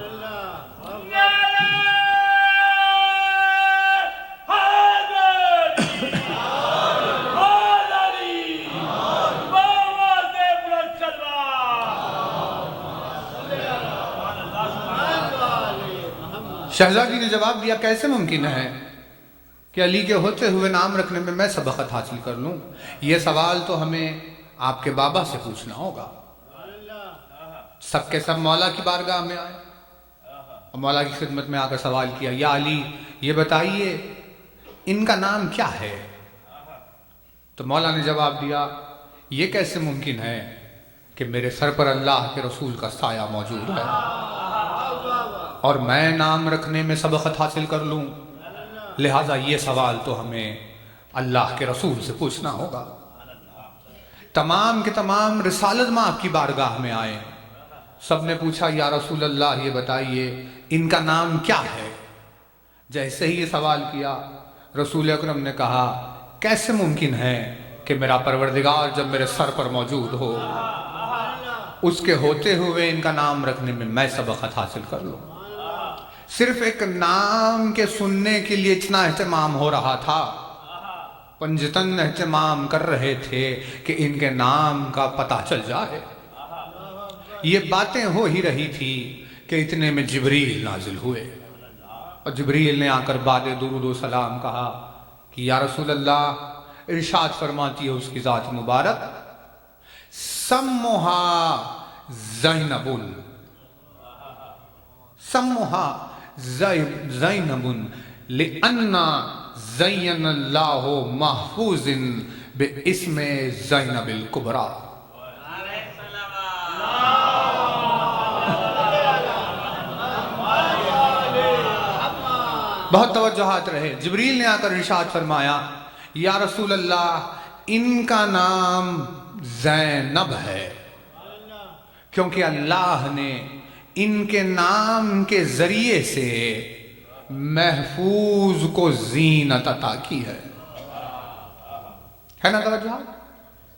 S5: شہزادی نے جواب دیا کیسے ممکن ہے کہ علی کے ہوتے ہوئے نام رکھنے میں میں سبقت حاصل کر لوں؟ یہ سوال تو ہمیں آپ کے بابا سے پوچھنا ہوگا. سب کے سب مولا کی بارگاہ میں آئے اور مولا کی خدمت میں آ کر سوال کیا یا علی یہ بتائیے ان کا نام کیا ہے؟ تو مولا نے جواب دیا یہ کیسے ممکن ہے کہ میرے سر پر اللہ کے رسول کا سایہ موجود ہے اور میں نام رکھنے میں سبقت حاصل کر لوں، لہٰذا یہ سوال تو ہمیں اللہ کے رسول سے پوچھنا ہوگا. تمام کے تمام رسالت میں آپ کی بارگاہ میں آئے. سب نے پوچھا یا رسول اللہ یہ بتائیے ان کا نام کیا ہے؟ جیسے ہی یہ سوال کیا رسول اکرم نے کہا کیسے ممکن ہے کہ میرا پروردگار جب میرے سر پر موجود ہو اس کے ہوتے ہوئے ان کا نام رکھنے میں میں سبقت حاصل کر لوں. صرف ایک نام کے سننے کے لیے اتنا اہتمام ہو رہا تھا، پنجتن اہتمام کر رہے تھے کہ ان کے نام کا پتہ چل جائے. یہ باتیں ہو ہی رہی تھی کہ اتنے میں جبریل نازل ہوئے اور جبریل نے آ کر بعد درود و سلام کہا کہ یا رسول اللہ ارشاد فرماتی ہے اس کی ذات مبارک سموہا زینبن سموہا زینب لأن زین اللہ محفوظ باسم زینب الکبریٰ. بہت توجہات رہے. جبریل نے آ کر ارشاد فرمایا یا رسول اللہ ان کا نام زینب ہے کیونکہ اللہ نے ان کے نام کے ذریعے سے محفوظ کو زینت عطا کی ہے نا توجہ؟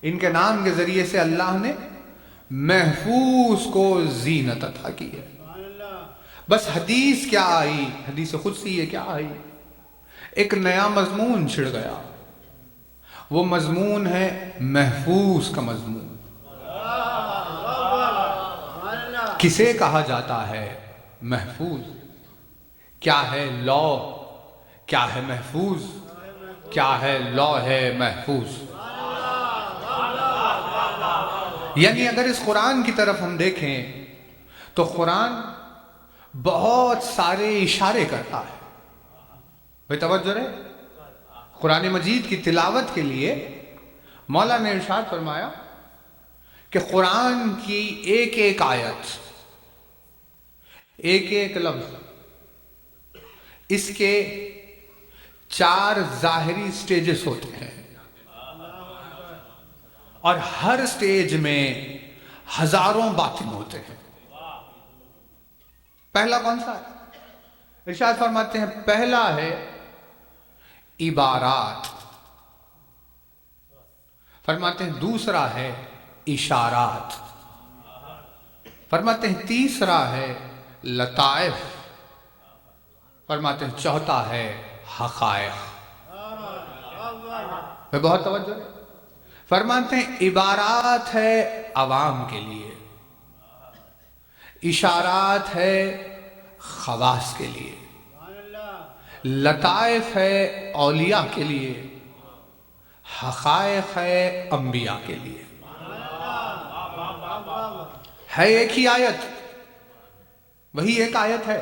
S5: ان کے نام کے ذریعے سے اللہ نے محفوظ کو زینت عطا کی ہے. بس حدیث کیا آئی، حدیث قدسی کیا آئی، ایک نیا مضمون چھڑ گیا. وہ مضمون ہے محفوظ کا مضمون. کسے کہا جاتا ہے محفوظ؟ کیا ہے لوح؟ کیا ہے محفوظ؟ کیا ہے لوح محفوظ؟ یعنی اگر اس قرآن کی طرف ہم دیکھیں تو قرآن بہت سارے اشارے کرتا ہے. بھائی توجہ رہے، قرآن مجید کی تلاوت کے لیے مولا نے ارشاد فرمایا کہ قرآن کی ایک ایک آیت، ایک ایک لفظ، اس کے 4 ظاہری سٹیجز ہوتے ہیں، اور ہر سٹیج میں ہزاروں باطن ہوتے ہیں۔ پہلا کون سا ہے؟ ارشاد فرماتے ہیں پہلا ہے عبارات، فرماتے ہیں دوسرا ہے اشارات، فرماتے ہیں تیسرا ہے لطائف، فرماتے ہیں چوتھا ہے حقائق۔ میں بہت توجہ ہے، فرماتے ہیں عبارات ہے عوام کے لیے، اشارات ہے خواص کے لیے، لطائف ہے اولیاء کے لیے، حقائق ہے انبیاء کے لیے۔ ہے ایک ہی آیت، وہی ایک آیت ہے،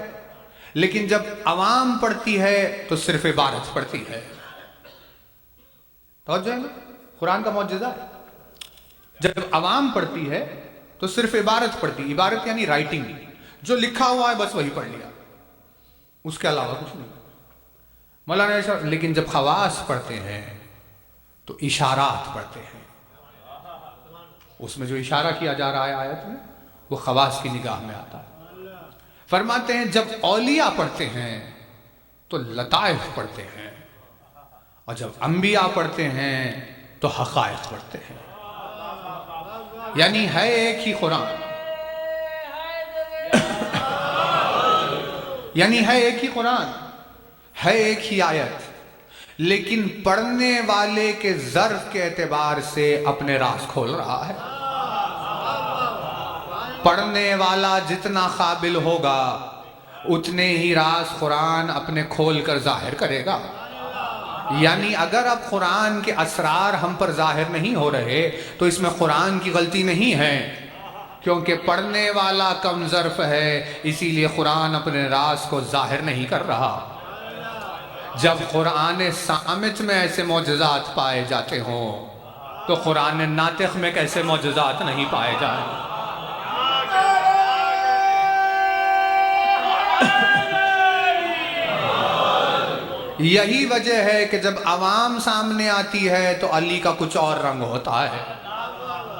S5: لیکن جب عوام پڑھتی ہے تو صرف عبارت پڑھتی ہے۔ توجہ ہے نا، قرآن کا معجزہ ہے، جب عوام پڑھتی ہے تو صرف عبارت پڑھتی، عبارت یعنی رائٹنگ، جو لکھا ہوا ہے بس وہی پڑھ لیا، اس کے علاوہ کچھ نہیں۔ مولانا، لیکن جب خواص پڑھتے ہیں تو اشارات پڑھتے ہیں، اس میں جو اشارہ کیا جا رہا ہے آیت میں وہ خواص کی نگاہ میں آتا ہے۔ فرماتے ہیں جب اولیاء پڑھتے ہیں تو لطائف پڑھتے ہیں، اور جب انبیاء پڑھتے ہیں تو حقائق پڑھتے ہیں۔ یعنی ہے ایک ہی قرآن، یعنی ہے ایک ہی قرآن، ہے ایک ہی آیت، لیکن پڑھنے والے کے ظرف کے اعتبار سے اپنے راز کھول رہا ہے۔ پڑھنے والا جتنا قابل ہوگا اتنے ہی راز قرآن اپنے کھول کر ظاہر کرے گا۔ یعنی اگر اب قرآن کے اسرار ہم پر ظاہر نہیں ہو رہے تو اس میں قرآن کی غلطی نہیں ہے، کیونکہ پڑھنے والا کم ظرف ہے، اسی لیے قرآن اپنے راز کو ظاہر نہیں کر رہا۔ جب قرآن صامت میں ایسے معجزات پائے جاتے ہوں تو قرآن ناطق میں کیسے معجزات نہیں پائے جائیں؟ یہی وجہ ہے کہ جب عوام سامنے آتی ہے تو علی کا کچھ اور رنگ ہوتا ہے،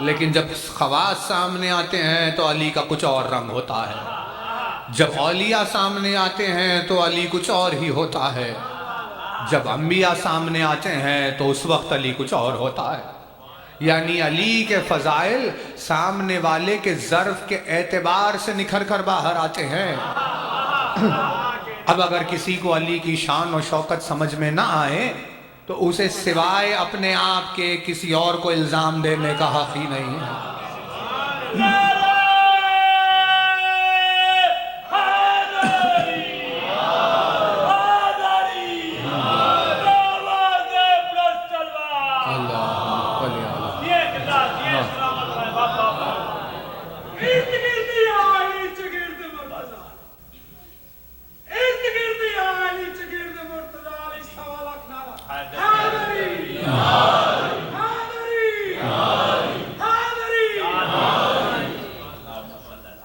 S5: لیکن جب خواص سامنے آتے ہیں تو علی کا کچھ اور رنگ ہوتا ہے، جب اولیاء سامنے آتے ہیں تو علی کچھ اور ہی ہوتا ہے، جب انبیاء سامنے آتے ہیں تو اس وقت علی کچھ اور ہوتا ہے۔ یعنی علی کے فضائل سامنے والے کے ظرف کے اعتبار سے نکھر کر باہر آتے ہیں۔ اب اگر کسی کو علی کی شان و شوکت سمجھ میں نہ آئے تو اسے سوائے اپنے آپ کے کسی اور کو الزام دینے کا حق ہی نہیں ہے۔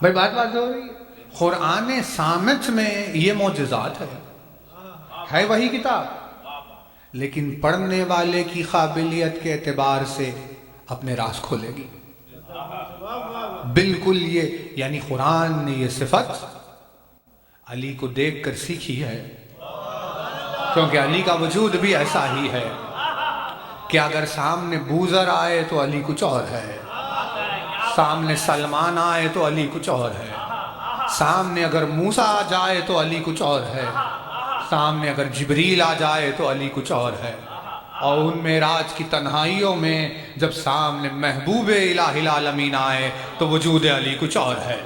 S5: بھائی بات ہو رہی ہے، قرآن صامت میں یہ معجزات ہے وہی کتاب، لیکن پڑھنے والے کی قابلیت کے اعتبار سے اپنے راز کھولے گی۔ بالکل یہ یعنی قرآن نے یہ صفت علی کو دیکھ کر سیکھی ہے، کیونکہ علی کا وجود بھی ایسا ہی ہے کہ اگر سامنے بوذر آئے تو علی کچھ اور ہے، سامنے سلمان آئے تو علی کچھ اور ہے، سامنے اگر موسیٰ آ جائے تو علی کچھ اور ہے، سامنے اگر جبریل آ جائے تو علی کچھ اور ہے، اور ان معراج کی تنہائیوں میں جب سامنے محبوب الہ العالمین آئے تو وجود علی کچھ اور ہے۔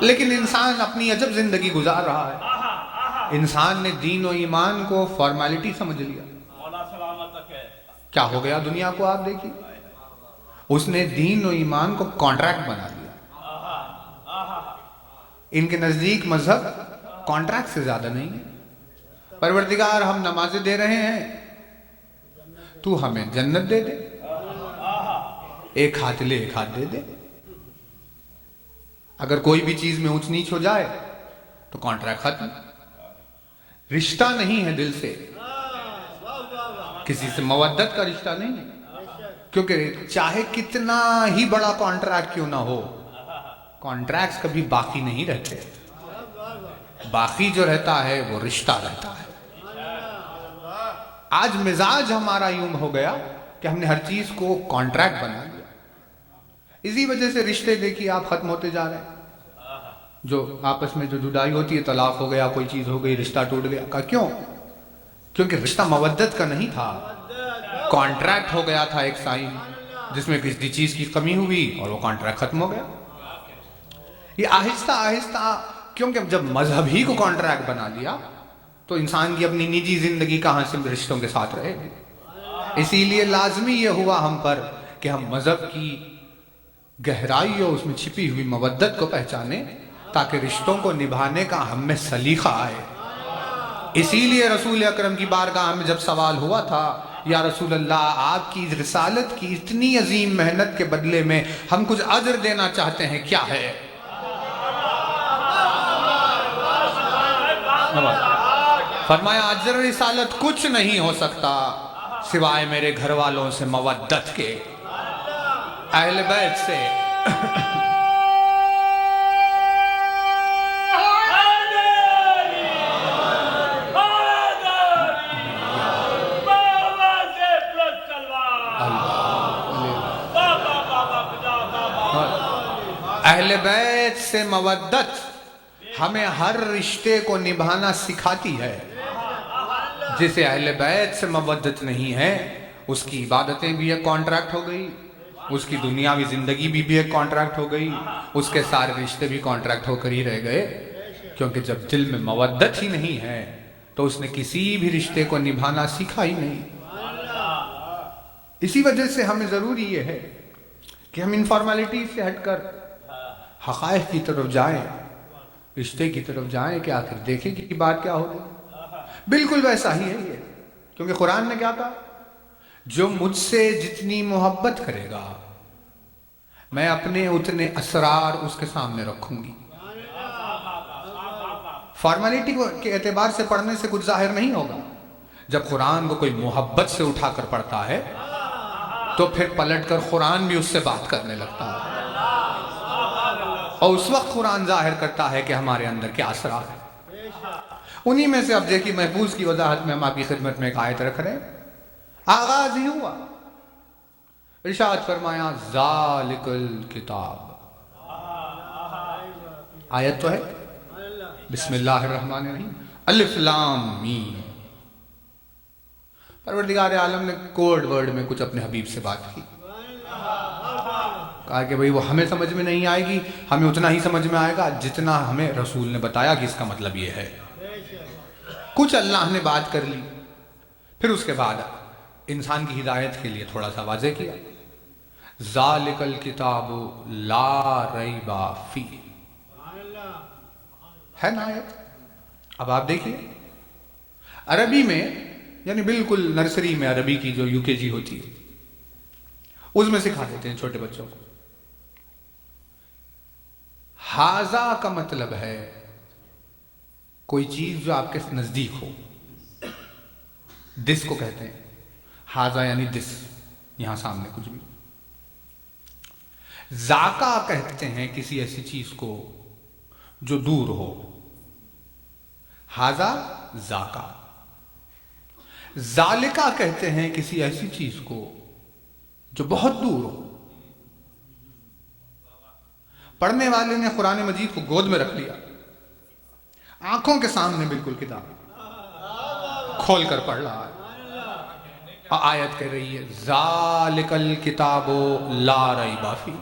S5: لیکن انسان اپنی عجب زندگی گزار رہا ہے، انسان نے دین و ایمان کو فارمیلٹی سمجھ لیا. کیا ہو گیا دنیا کو آپ دیکھیے, اس نے دین و ایمان کو کانٹریکٹ بنا لیا. ان کے نزدیک مذہب کانٹریکٹ سے زیادہ نہیں ہے. پروردگار ہم نمازیں دے رہے ہیں, تو ہمیں جنت دے دے, ایک ہاتھ لے ایک ہاتھ دے دے. اگر کوئی بھی چیز میں اونچ نیچ ہو جائے تو کانٹریکٹ ختم. رشتہ نہیں ہے دل سے, کسی سے مودت کا رشتہ نہیں ہے, کیونکہ چاہے کتنا ہی بڑا کانٹریکٹ کیوں نہ ہو, کانٹریکٹس کبھی باقی نہیں رہتے. باقی جو رہتا ہے وہ رشتہ رہتا ہے. آج مزاج ہمارا یوں ہو گیا کہ ہم نے ہر چیز کو کانٹریکٹ بنا لیا. اسی وجہ سے رشتے دیکھیے آپ ختم ہوتے جا رہے ہیں. جو آپس میں جو جدائی ہوتی ہے, طلاق ہو گیا, کوئی چیز ہو گئی, رشتہ ٹوٹ گیا. کا کیوں؟ کیونکہ رشتہ مودت کا نہیں تھا, کانٹریکٹ ہو گیا تھا ایک سائن, جس میں کسی چیز کی کمی ہوئی اور وہ کانٹریکٹ ختم ہو گیا. یہ آہستہ آہستہ, کیونکہ جب مذہب ہی کو کانٹریکٹ بنا دیا تو انسان کی اپنی نجی زندگی کہاں سے رشتوں کے ساتھ رہے گی. اسی لیے لازمی یہ ہوا ہم پر کہ ہم مذہب کی گہرائی اور اس میں چھپی ہوئی مودت کو پہچانیں, تاکہ رشتوں کو نبھانے کا ہم میں سلیقہ آئے. اسی لیے رسول اکرم کی بارگاہ میں جب سوال ہوا تھا, یا رسول اللہ آپ کی رسالت کی اتنی عظیم محنت کے بدلے میں ہم کچھ اجر دینا چاہتے ہیں, کیا ہے؟ فرمایا اجر رسالت کچھ نہیں ہو سکتا سوائے میرے گھر والوں سے مودت کے, اہل بیت سے. اہل بیت سے مودت ہمیں ہر رشتے کو نبھانا سکھاتی ہے. جسے اہل بیت سے مودت نہیں ہے, اس کی عبادتیں بھی ایک کانٹریکٹ ہو گئی, اس کی دنیاوی زندگی بھی ایک کانٹریکٹ ہو گئی, اس کے سارے رشتے بھی کانٹریکٹ ہو کر ہی رہ گئے. کیونکہ جب دل میں مودت ہی نہیں ہے تو اس نے کسی بھی رشتے کو نبھانا سیکھا ہی نہیں. اسی وجہ سے ہمیں ضروری یہ ہے کہ ہم انفارمیلٹی سے ہٹ کر حقائق کی طرف جائیں, رشتے کی طرف جائیں کہ آخر دیکھیں کہ بات کیا ہو رہی. بالکل ویسا ہی ہے یہ, کیونکہ قرآن نے کیا کہا, جو مجھ سے جتنی محبت کرے گا میں اپنے اتنے اسرار اس کے سامنے رکھوں گی. فارمیلٹی کے اعتبار سے پڑھنے سے کچھ ظاہر نہیں ہوگا. جب قرآن کو کوئی محبت سے اٹھا کر پڑھتا ہے تو پھر پلٹ کر قرآن بھی اس سے بات کرنے لگتا ہے, اور اس وقت قرآن ظاہر کرتا ہے کہ ہمارے اندر کیا اسرار ہے. انہی میں سے اب دیکھیے محفوظ کی وضاحت میں ہم آپ کی خدمت میں ایک آیت رکھ رہے ہیں. آغاز ہی ہوا, ارشاد فرمایا ذالک الکتاب. آیت تو ہے بسم اللہ الرحمن الرحیم, الف لام میم. پروردگار عالم نے کوڈ ورڈ میں کچھ اپنے حبیب سے بات کی, کہا کہ بھئی وہ ہمیں سمجھ میں نہیں آئے گی, ہمیں اتنا ہی سمجھ میں آئے گا جتنا ہمیں رسول نے بتایا کہ اس کا مطلب یہ ہے. کچھ اللہ نے بات کر لی, پھر اس کے بعد انسان کی ہدایت کے لیے تھوڑا سا واضح کیا, ذالک الکتاب لا ریب فیہ. ہے نا آیت؟ اب آپ دیکھیے عربی میں, یعنی بالکل نرسری میں عربی کی جو یو کے جی ہوتی ہے اس میں سکھا دیتے ہیں چھوٹے بچوں کو. ہاذا کا مطلب ہے کوئی چیز جو آپ کے نزدیک ہو, دس کو کہتے ہیں. ہاذا یعنی دس, یہاں سامنے کچھ بھی. ذاکا کہتے ہیں کسی ایسی چیز کو جو دور ہو. ہاذا ذاکا. ذالکا کہتے ہیں کسی ایسی چیز کو جو بہت دور ہو. پڑھنے والے نے قرآن مجید کو گود میں رکھ لیا, آنکھوں کے سامنے بالکل کتاب کھول کر پڑھ رہا ہے. آیت کہہ رہی ہے ذالک الکتاب لا ریب فیہ.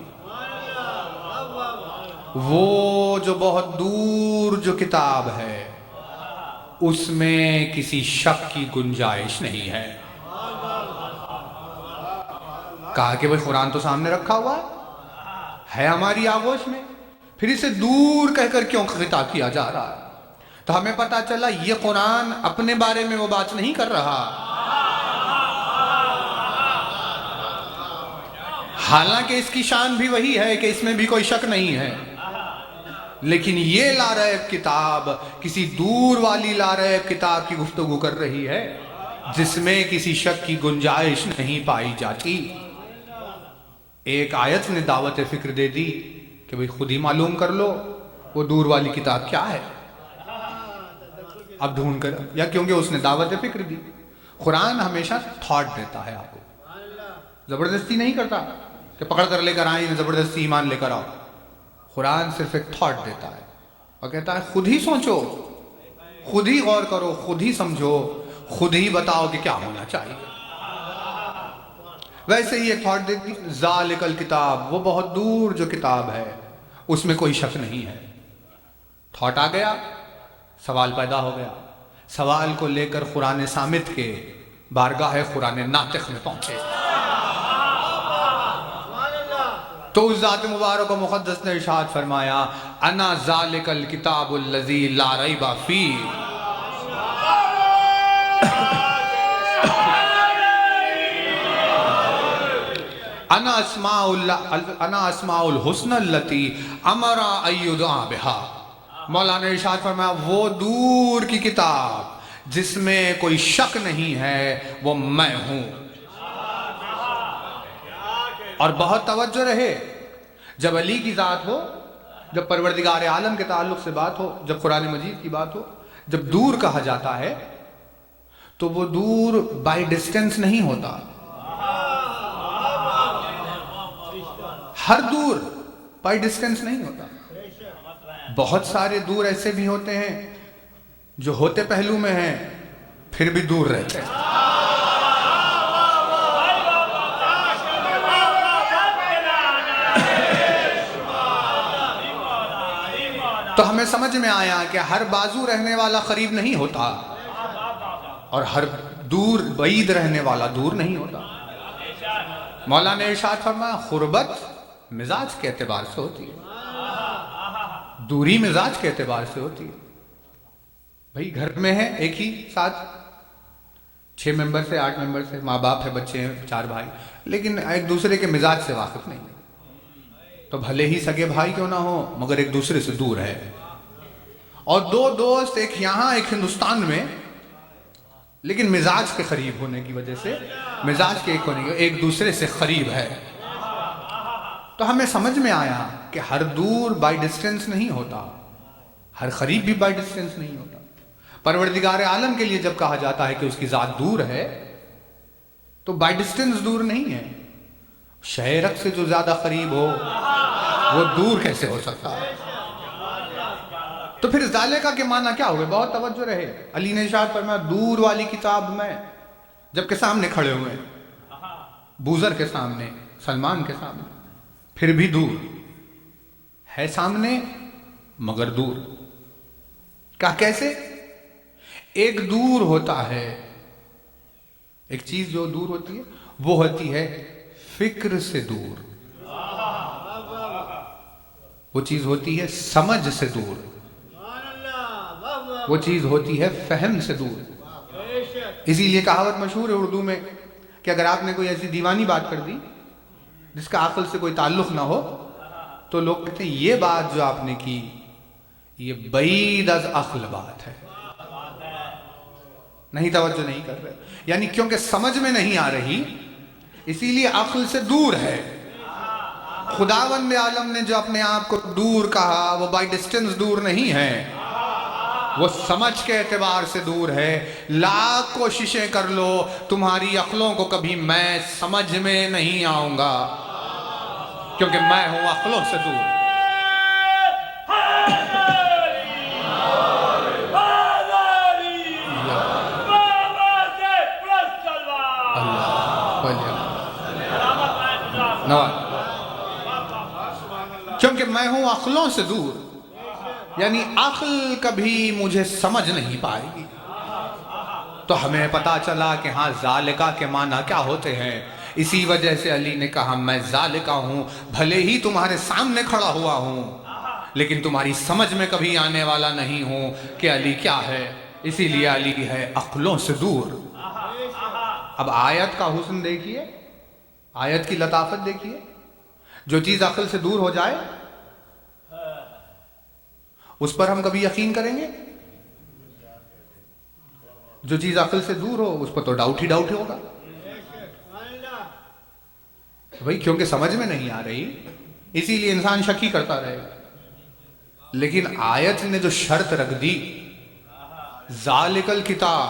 S5: وہ جو بہت دور جو کتاب ہے اس میں کسی شک کی گنجائش نہیں ہے۔ کہا کہ بھئی قرآن تو سامنے رکھا ہوا ہے ہماری آغوش میں، پھر اسے دور کہہ کر کیوں خطاب کیا جا رہا ہے؟ تو ہمیں پتا چلا یہ قرآن اپنے بارے میں وہ بات نہیں کر رہا، حالانکہ اس کی شان بھی وہی ہے کہ اس میں بھی کوئی شک نہیں ہے، لیکن یہ لاریب کتاب کسی دور والی لاریب کتاب کی گفتگو کر رہی ہے جس میں کسی شک کی گنجائش نہیں پائی جاتی۔ ایک آیت نے دعوت فکر دے دی کہ بھئی خود ہی معلوم کر لو وہ دور والی کتاب کیا ہے، اب ڈھونڈ کر، یا کیونکہ اس نے دعوت فکر دی۔ قرآن ہمیشہ تھاٹ دیتا ہے آپ کو، زبردستی نہیں کرتا کہ پکڑ کر لے کر آئیں زبردستی ایمان لے کر آؤ۔ قرآن صرف ایک تھاٹ دیتا ہے اور کہتا ہے خود ہی سوچو، خود ہی غور کرو، خود ہی سمجھو، خود ہی بتاؤ کہ کیا ہونا چاہیے۔ ویسے ہی ایک تھاٹ دیتی، ذالک الکتاب، وہ بہت دور جو کتاب ہے اس میں کوئی شک نہیں ہے۔ تھاٹ آ گیا، سوال پیدا ہو گیا، سوال کو لے کر قرآن صامت کے بارگاہ قرآن ناطق میں پہنچے تو اس ذات مبارک و مقدس نے ارشاد فرمایا انا ذالک الکتاب الذی لا ریب فیہ، انا اسماء الحسن التی امر ان یدعا بہا۔ مولانا نے ارشاد فرمایا وہ دور کی کتاب جس میں کوئی شک نہیں ہے وہ میں ہوں۔ اور بہت توجہ رہے، جب علی کی ذات ہو، جب پروردگار عالم کے تعلق سے بات ہو، جب قرآن مجید کی بات ہو، جب دور کہا جاتا ہے تو وہ دور بائی ڈسٹینس نہیں ہوتا، ہر دور بائی ڈسٹینس نہیں ہوتا۔ بہت سارے دور ایسے بھی ہوتے ہیں جو ہوتے پہلو میں ہیں پھر بھی دور رہتے ہیں۔ تو ہمیں سمجھ میں آیا کہ ہر بازو رہنے والا قریب نہیں ہوتا اور ہر دور بعید رہنے والا دور نہیں ہوتا۔ مولا نے ارشاد فرمایا قربت مزاج کے اعتبار سے ہوتی ہے، دوری مزاج کے اعتبار سے ہوتی ہے۔ بھئی گھر میں ہے ایک ہی ساتھ 6 ممبر سے 8 ممبر سے، ماں باپ ہے، بچے ہیں، 4 بھائی، لیکن ایک دوسرے کے مزاج سے واقف نہیں، تو بھلے ہی سگے بھائی کیوں نہ ہو مگر ایک دوسرے سے دور ہے۔ اور 2 دوست، ایک یہاں ایک ہندوستان میں، لیکن مزاج کے قریب ہونے کی وجہ سے، مزاج کے ایک ہونے کی ایک دوسرے سے قریب ہے۔ تو ہمیں سمجھ میں آیا کہ ہر دور بائی ڈسٹینس نہیں ہوتا، ہر قریب بھی بائی ڈسٹینس نہیں ہوتا۔ پروردگار عالم کے لیے جب کہا جاتا ہے کہ اس کی ذات دور ہے تو بائی ڈسٹینس دور نہیں ہے۔ شہرک سے جو زیادہ قریب ہو وہ دور کیسے ہو سکتا ہے؟ تو پھر ذالکہ کے معنی کیا ہوئے؟ بہت توجہ رہے۔ علی نے ارشاد فرمایا دور والی کتاب میں، جبکہ سامنے کھڑے ہوئے ہیں، بوذر کے سامنے، سلمان کے سامنے، پھر بھی دور ہے، سامنے مگر دور۔ کہا کیسے؟ ایک دور ہوتا ہے، ایک چیز جو دور ہوتی ہے وہ ہوتی ہے فکر سے دور، وہ چیز ہوتی ہے سمجھ سے دور، وہ چیز ہوتی ہے فہم سے دور۔ اسی لیے کہاوت مشہور ہے اردو میں کہ اگر آپ نے کوئی ایسی دیوانی بات کر دی جس کا عقل سے کوئی تعلق نہ ہو تو لوگ کہتے ہیں یہ بات جو آپ نے کی یہ بعید از عقل بات ہے، نہیں توجہ نہیں کر رہے، یعنی کیونکہ سمجھ میں نہیں آ رہی اسی لیے عقل سے دور ہے۔ خداوند عالم نے جو اپنے آپ کو دور کہا وہ بائی ڈسٹینس دور نہیں ہے، وہ سمجھ کے اعتبار سے دور ہے۔ لاکھ کوششیں کر لو تمہاری عقلوں کو کبھی میں سمجھ میں نہیں آؤں گا، کیونکہ میں ہوں عقلوں سے دور۔ کیونکہ میں ہوں عقلوں سے دور، یعنی عقل کبھی مجھے سمجھ نہیں پائے گی. تو ہمیں پتا چلا کہ ہاں ذالکہ کے معنی کیا ہوتے ہیں. اسی وجہ سے علی نے کہا میں ذالکہ ہوں، بھلے ہی تمہارے سامنے کھڑا ہوا ہوں لیکن تمہاری سمجھ میں کبھی آنے والا نہیں ہوں کہ علی کیا ہے. اسی لیے علی ہے عقلوں سے دور. اب آیت کا حسن دیکھیے، آیت کی لطافت دیکھیے. جو چیز عقل سے دور ہو جائے اس پر ہم کبھی یقین کریں گے؟ جو چیز عقل سے دور ہو اس پر تو ڈاؤٹ ہی ڈاؤٹ ہوگا بھائی، کیونکہ سمجھ میں نہیں آ رہی اسی لیے انسان شک ہی کرتا رہے گا. لیکن آیت نے جو شرط رکھ دی ذالک الکتاب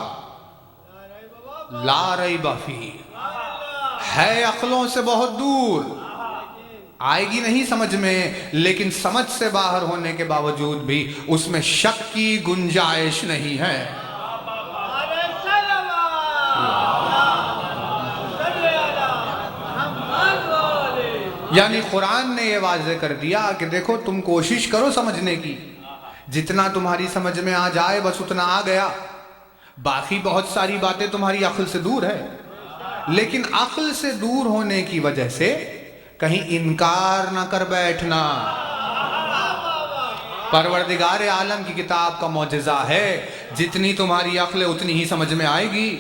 S5: لا ریب فیہ، ہے عقلوں سے بہت دور، آئے گی نہیں سمجھ میں، لیکن سمجھ سے باہر ہونے کے باوجود بھی اس میں شک کی گنجائش نہیں ہے. یعنی قرآن نے یہ واضح کر دیا کہ دیکھو تم کوشش کرو سمجھنے کی، جتنا تمہاری سمجھ میں آ جائے بس اتنا آ گیا، باقی بہت ساری باتیں تمہاری عقل سے دور ہے. لیکن عقل سے دور ہونے کی وجہ سے کہیں انکار نہ کر بیٹھنا. پروردگار عالم کی کتاب کا معجزہ ہے، جتنی تمہاری عقل اتنی ہی سمجھ میں آئے گی.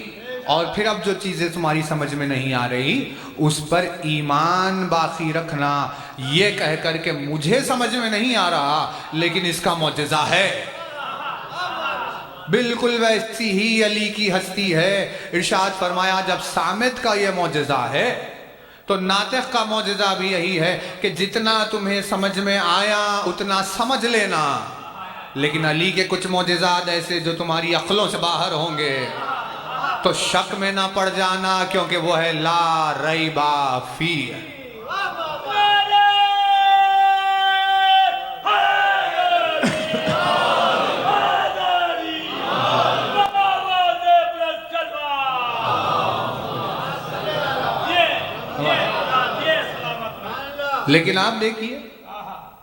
S5: اور پھر اب جو چیزیں تمہاری سمجھ میں نہیں آ رہی اس پر ایمان باقی رکھنا، یہ کہہ کر کہ مجھے سمجھ میں نہیں آ رہا لیکن اس کا معجزہ ہے. بالکل ویسی ہی علی کی ہستی ہے. ارشاد فرمایا جب صامت کا یہ معجزہ ہے تو ناطق کا معجزہ بھی یہی ہے کہ جتنا تمہیں سمجھ میں آیا اتنا سمجھ لینا. لیکن علی کے کچھ معجزات ایسے جو تمہاری عقلوں سے باہر ہوں گے تو شک میں نہ پڑ جانا، کیونکہ وہ ہے لا ریب فیہ. لیکن آپ دیکھیے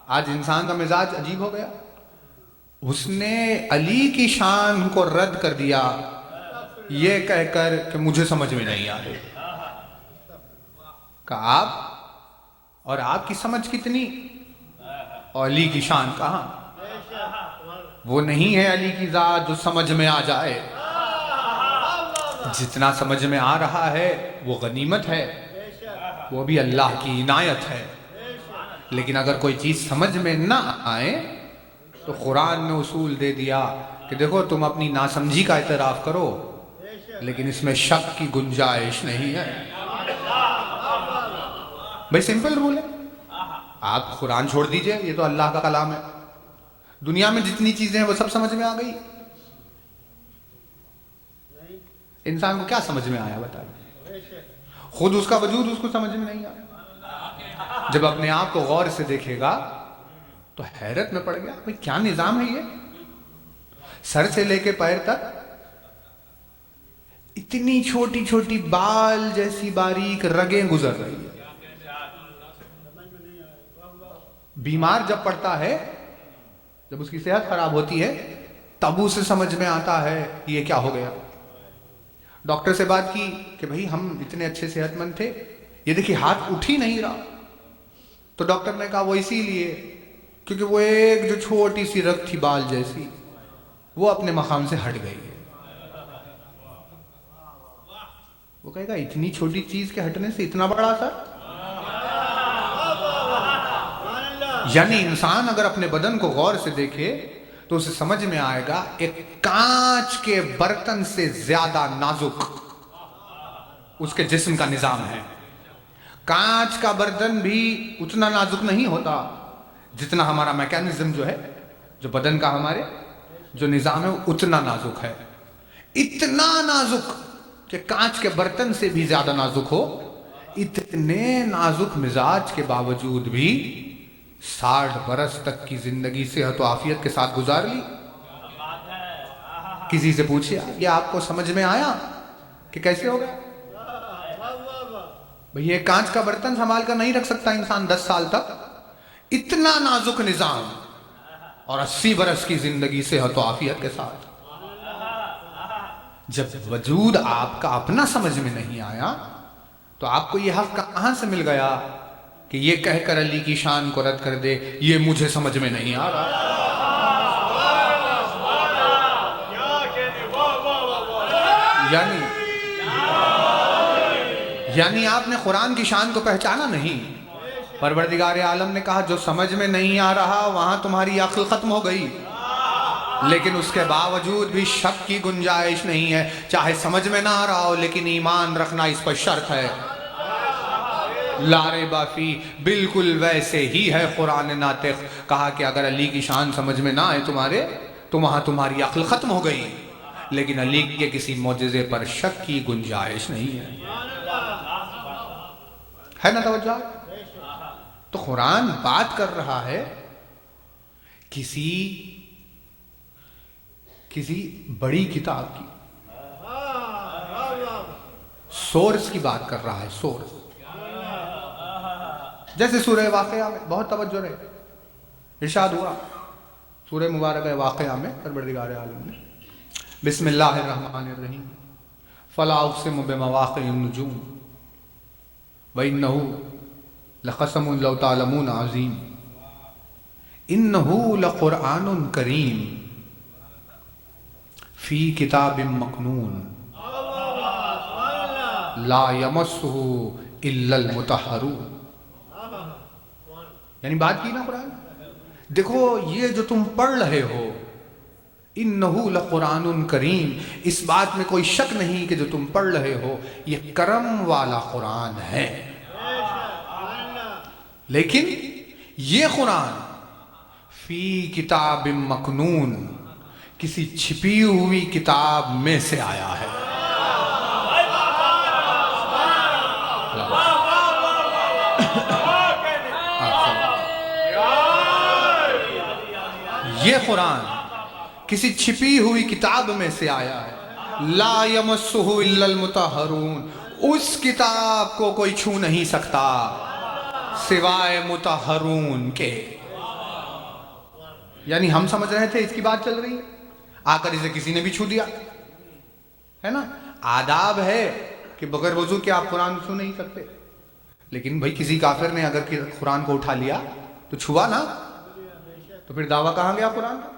S5: آج انسان کا مزاج عجیب ہو گیا. اس نے علی کی شان کو رد کر دیا یہ کہہ کر کہ مجھے سمجھ میں نہیں آ رہی. کہ آپ اور آپ کی سمجھ کتنی اور علی کی شان کہاں؟ وہ نہیں ہے علی کی ذات جو سمجھ میں آ جائے. جتنا سمجھ میں آ رہا ہے وہ غنیمت ہے، وہ بھی اللہ کی عنایت ہے. لیکن اگر کوئی چیز سمجھ میں نہ آئے تو قرآن نے اصول دے دیا کہ دیکھو تم اپنی ناسمجھی کا اعتراف کرو لیکن اس میں شک کی گنجائش نہیں ہے. بھئی سمپل رول ہے، آپ قرآن چھوڑ دیجئے، یہ تو اللہ کا کلام ہے. دنیا میں جتنی چیزیں ہیں وہ سب سمجھ میں آ گئی. انسان کو کیا سمجھ میں آیا بتائیے؟ خود اس کا وجود اس کو سمجھ میں نہیں آیا. جب اپنے آپ کو غور سے دیکھے گا تو حیرت میں پڑ گیا بھئی کیا نظام ہے یہ؟ سر سے لے کے پیر تک اتنی چھوٹی چھوٹی بال جیسی باریک رگیں گزر رہی ہیں. بیمار جب پڑتا ہے، جب اس کی صحت خراب ہوتی ہے تب اسے سمجھ میں آتا ہے یہ کیا ہو گیا. ڈاکٹر سے بات کی کہ بھئی ہم اتنے اچھے صحت مند تھے، یہ دیکھیے ہاتھ اٹھ ہی نہیں رہا. تو ڈاکٹر نے کہا وہ اسی لیے کیونکہ وہ ایک جو چھوٹی سی رگ تھی بال جیسی وہ اپنے مقام سے ہٹ گئی ہے. وہ کہے گا اتنی چھوٹی چیز کے ہٹنے سے اتنا بڑا اثر. یعنی انسان اگر اپنے بدن کو غور سے دیکھے تو اسے سمجھ میں آئے گا ایک کانچ کے برتن سے زیادہ نازک اس کے جسم کا نظام ہے. کانچ کا برتن بھی اتنا نازک نہیں ہوتا جتنا ہمارا میکینزم جو ہے، جو بدن کا ہمارے جو نظام ہے اتنا نازک ہے. اتنا نازک کہ کانچ کے برتن سے بھی زیادہ نازک ہو. اتنے نازک مزاج کے باوجود بھی 60 برس تک کی زندگی صحت و عافیت کے ساتھ گزار لی. کسی سے پوچھیا یہ آپ کو سمجھ میں آیا کہ کیسے ہو گیا؟ بھئی یہ کانچ کا برتن سنبھال کر نہیں رکھ سکتا انسان 10 سال تک. اتنا نازک نظام اور 80 برس کی زندگی صحت و عافیت کے ساتھ. جب وجود آپ کا اپنا سمجھ میں نہیں آیا تو آپ کو یہ حق کہاں سے مل گیا کہ یہ کہہ کر علی کی شان کو رد کر دے یہ مجھے سمجھ میں نہیں آ رہا. یعنی آپ نے قرآن کی شان کو پہچانا نہیں. پروردگار عالم نے کہا جو سمجھ میں نہیں آ رہا وہاں تمہاری عقل ختم ہو گئی، لیکن اس کے باوجود بھی شک کی گنجائش نہیں ہے. چاہے سمجھ میں نہ آ رہا ہو لیکن ایمان رکھنا اس پر شرط ہے. لا ریب فی، بالکل ویسے ہی ہے قرآن ناطق. کہا کہ اگر علی کی شان سمجھ میں نہ آئے تمہارے تو وہاں تمہاری عقل ختم ہو گئی، لیکن علی کے کسی معجزے پر شک کی گنجائش نہیں ہے نا توجہ. تو قرآن بات کر رہا ہے کسی بڑی کتاب کی، سورس کی بات کر رہا ہے. سورس جیسے سورہ واقعہ میں بہت توجہ رہے، ارشاد ہوا سورہ مبارکہ واقعہ میں پروردگار عالم نے بسم اللہ الرحمن الرحیم فلا اقسم بمواقع النجوم وَإِنَّهُ لَقَسَمٌ لَوْ تَعْلَمُونَ عَظِيمٌ إِنَّهُ لَقُرْآنٌ كَرِيمٌ فِي كِتَابٍ مَّكْنُونٍ لَا يَمَسُّهُ إِلَّا الْمُطَهَّرُونَ. یعنی بات کی نا قرآن. دیکھو یہ جو تم پڑھ رہے ہو انہو لقرآن کریم، اس بات میں کوئی شک نہیں کہ جو تم پڑھ رہے ہو یہ کرم والا قرآن ہے. لیکن یہ قرآن فی کتاب مکنون، کسی چھپی ہوئی کتاب میں سے آیا ہے. یہ قرآن کسی چھپی ہوئی کتاب میں سے آیا ہے. لا یمسہ الا المطہرون، اس کتاب کو کوئی چھو نہیں سکتا سوائے مطہرون کے. یعنی ہم سمجھ رہے تھے اس کی بات چل رہی ہے، آ کر اسے کسی نے بھی چھو دیا ہے نا. آداب ہے کہ بغیر وضو کے آپ قرآن چھو نہیں سکتے، لیکن بھائی کسی کافر نے اگر قرآن کو اٹھا لیا تو چھوا نا، تو پھر دعویٰ کہاں گیا قرآن کا؟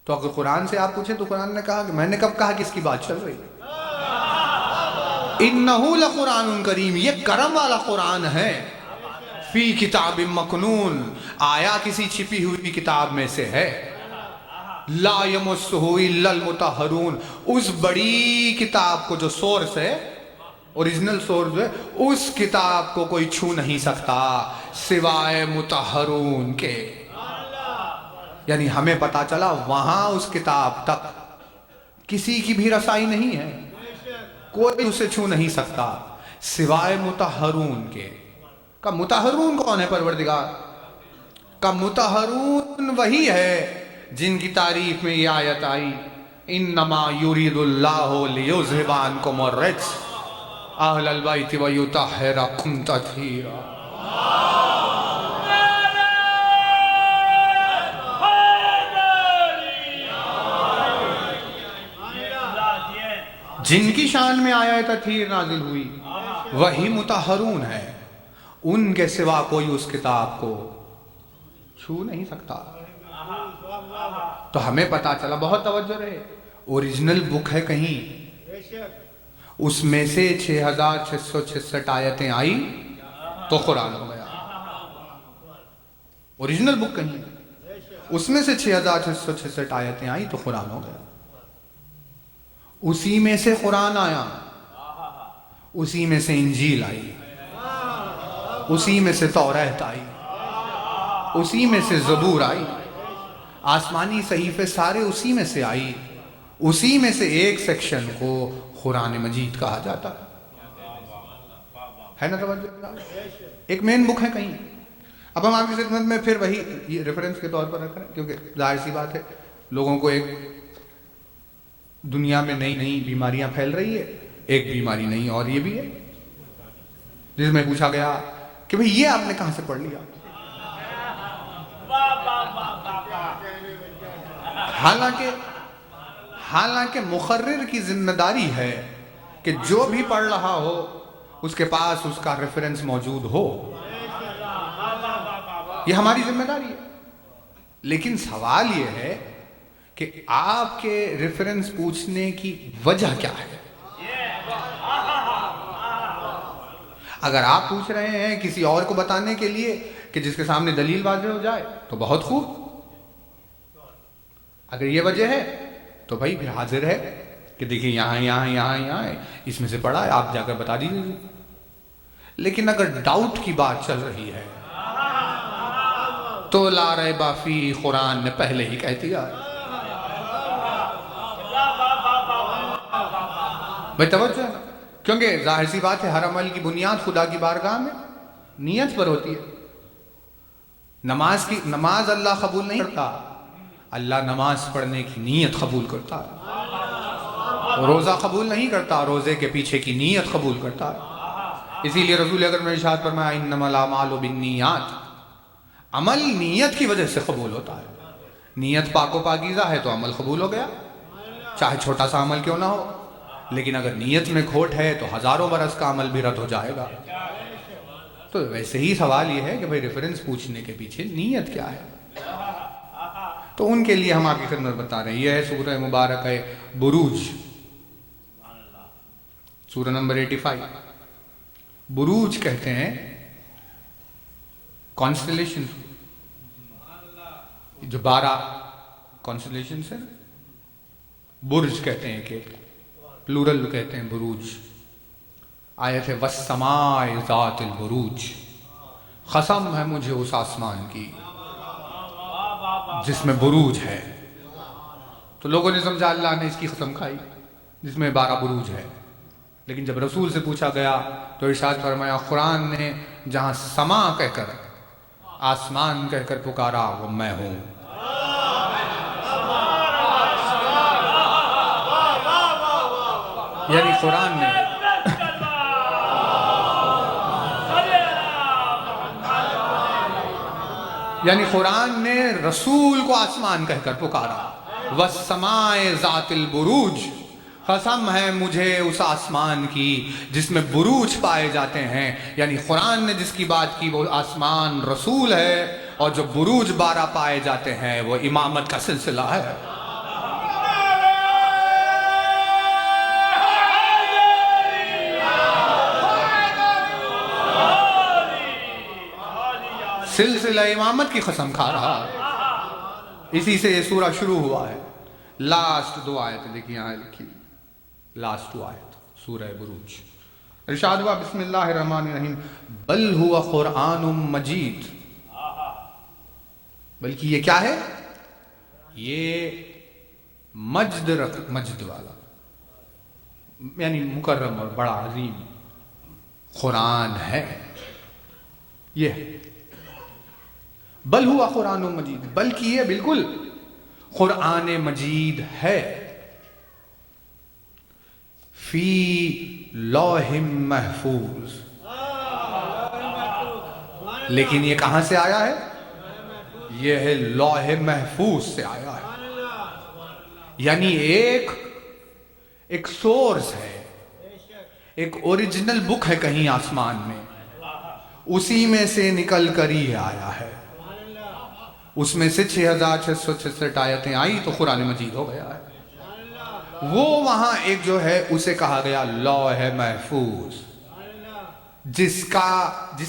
S5: تو اگر قرآن سے آپ پوچھیں تو قرآن نے کہا کہ میں نے کب کہا کہ اس کی بات چل رہی؟ انہو لقرآن کریم، یہ کرم والا قرآن ہے. فی کتاب مکنون، آیا کسی چھپی ہوئی کتاب میں سے ہے. لا یمسہ الا المطہرون، اس بڑی کتاب کو جو سورس ہے، اوریجنل سورس ہے، اس کتاب کو کوئی چھو نہیں سکتا سوائے مطہرون کے. یعنی ہمیں پتا چلا وہاں اس کتاب تک کسی کی بھی رسائی نہیں ہے، کوئی اسے چھو نہیں سکتا سوائے مطہرون کے. کا مطہرون کون ہے؟ پروردگار کا مطہرون وہی ہے جن کی تعریف میں یہ آیت آئی انما یرید اللہ لیذھب عنکم الرجس اہل البیت ویطہرکم تطہیرا. جن کی شان میں آیت تطہیر نازل ہوئی وہی مطہرون ہے، ان کے سوا کوئی اس کتاب کو چھو نہیں سکتا. تو ہمیں پتا چلا، بہت توجہ رہے، اوریجنل بک ہے کہیں، اس میں سے 6666 آیتیں آئی تو قرآن ہو گیا. اوریجنل بک کہیں، اس میں سے 6666 آیتیں آئی تو قرآن ہو گیا. اسی میں سے قرآن آیا، اسی میں سے انجیل آئی، اسی میں سے توریت آئی، اسی میں سے زبور آئی، آسمانی صحیفے سارے اسی میں سے آئی. اسی میں سے ایک سیکشن کو قرآن مجید کہا جاتا ہے نا توجہ. ایک مین بک ہے کہیں. اب ہم آپ کی خدمت میں پھر وہی ریفرنس کے طور پر رکھ رہے ہیں، کیونکہ ظاہر سی بات ہے لوگوں کو ایک دنیا میں نئی نئی بیماریاں پھیل رہی ہے، ایک بیماری نہیں اور یہ بھی ہے جس میں پوچھا گیا کہ بھئی یہ آپ نے کہاں سے پڑھ لیا؟ حالانکہ مقرر کی ذمہ داری ہے کہ جو بھی پڑھ رہا ہو اس کے پاس اس کا ریفرنس موجود ہو، یہ ہماری ذمہ داری ہے۔ لیکن سوال یہ ہے کہ آپ کے ریفرنس پوچھنے کی وجہ کیا ہے؟ اگر آپ پوچھ رہے ہیں کسی اور کو بتانے کے لیے کہ جس کے سامنے دلیل واضح ہو جائے تو بہت خوب، اگر یہ وجہ ہے تو بھائی پھر حاضر ہے کہ دیکھیں یہاں اس میں سے پڑھا ہے، آپ جا کر بتا دیجیے۔ لیکن اگر ڈاؤٹ کی بات چل رہی ہے تو لا ریب فیہ قرآن نے پہلے ہی کہہ دیا۔ بھائی توجہ ہے نا، کیونکہ ظاہر سی بات ہے ہر عمل کی بنیاد خدا کی بارگاہ میں نیت پر ہوتی ہے۔ نماز اللہ قبول نہیں کرتا، اللہ نماز پڑھنے کی نیت قبول کرتا ہے۔ روزہ قبول نہیں کرتا، روزے کے پیچھے کی نیت قبول کرتا ہے۔ اسی لیے رسول اکرم نے ارشاد فرمایا انما الاعمال بالنیات، عمل نیت کی وجہ سے قبول ہوتا ہے۔ نیت پاک و پاکیزہ ہے تو عمل قبول ہو گیا، چاہے چھوٹا سا عمل کیوں نہ ہو۔ لیکن اگر نیت میں کھوٹ ہے تو ہزاروں برس کا عمل بھی رد ہو جائے گا۔ تو ویسے ہی سوال یہ ہے کہ بھئی ریفرنس پوچھنے کے پیچھے نیت کیا ہے؟ تو ان کے لیے ہم آپ کی خدمت بتا رہے ہیں، یہ ہے سورہ مبارک ہے بروج، سورہ نمبر 85۔ بروج کہتے ہیں کانسٹلیشن، جو 12 کانسٹلیشن سے برج کہتے ہیں کہ پلورل کہتے ہیں بروج۔ آیت ہے والسماء ذات البروج، قسم ہے مجھے اس آسمان کی جس میں بروج ہے۔ تو لوگوں نے سمجھا اللہ نے اس کی قسم کھائی جس میں 12 بروج ہے، لیکن جب رسول سے پوچھا گیا تو ارشاد فرمایا قرآن نے جہاں سما کہہ کر آسمان کہہ کر پکارا وہ میں ہوں۔ یعنی قرآن نے رسول کو آسمان کہہ کر پکارا، والسماء ذات البروج، قسم ہے مجھے اس آسمان کی جس میں بروج پائے جاتے ہیں۔ یعنی قرآن نے جس کی بات کی وہ آسمان رسول ہے، اور جو بروج 12 پائے جاتے ہیں وہ امامت کا سلسلہ ہے۔ سلسلہ امامت کی قسم کھا رہا ہے۔ اسی سے یہ سورہ شروع ہوا ہے۔ لاسٹ 2 آیت دیکھیں یہاں لکھی، لاسٹ 2 آیت سورہ بروج۔ ارشاد ہوا بسم اللہ الرحمن الرحیم بل ہوا قرآن مجید، بلکہ یہ کیا ہے؟ یہ مجد والا، یعنی مکرم اور بڑا عظیم قرآن ہے۔ یہ بل ہوا قرآن مجید، بلکہ یہ بالکل قرآن مجید ہے، فی لوح محفوظ۔ لیکن یہ کہاں سے آیا ہے؟ یہ ہے لوح محفوظ سے آیا ہے، یعنی ایک سورس ہے، ایک اوریجنل بک ہے کہیں آسمان میں، اسی میں سے نکل کر ہی آیا ہے۔ اس میں سے 6666 آیتیں آئی تو قرآن مجید ہو گیا ہے۔ وہ وہاں ایک جو ہے اسے کہا گیا لوح محفوظ، جس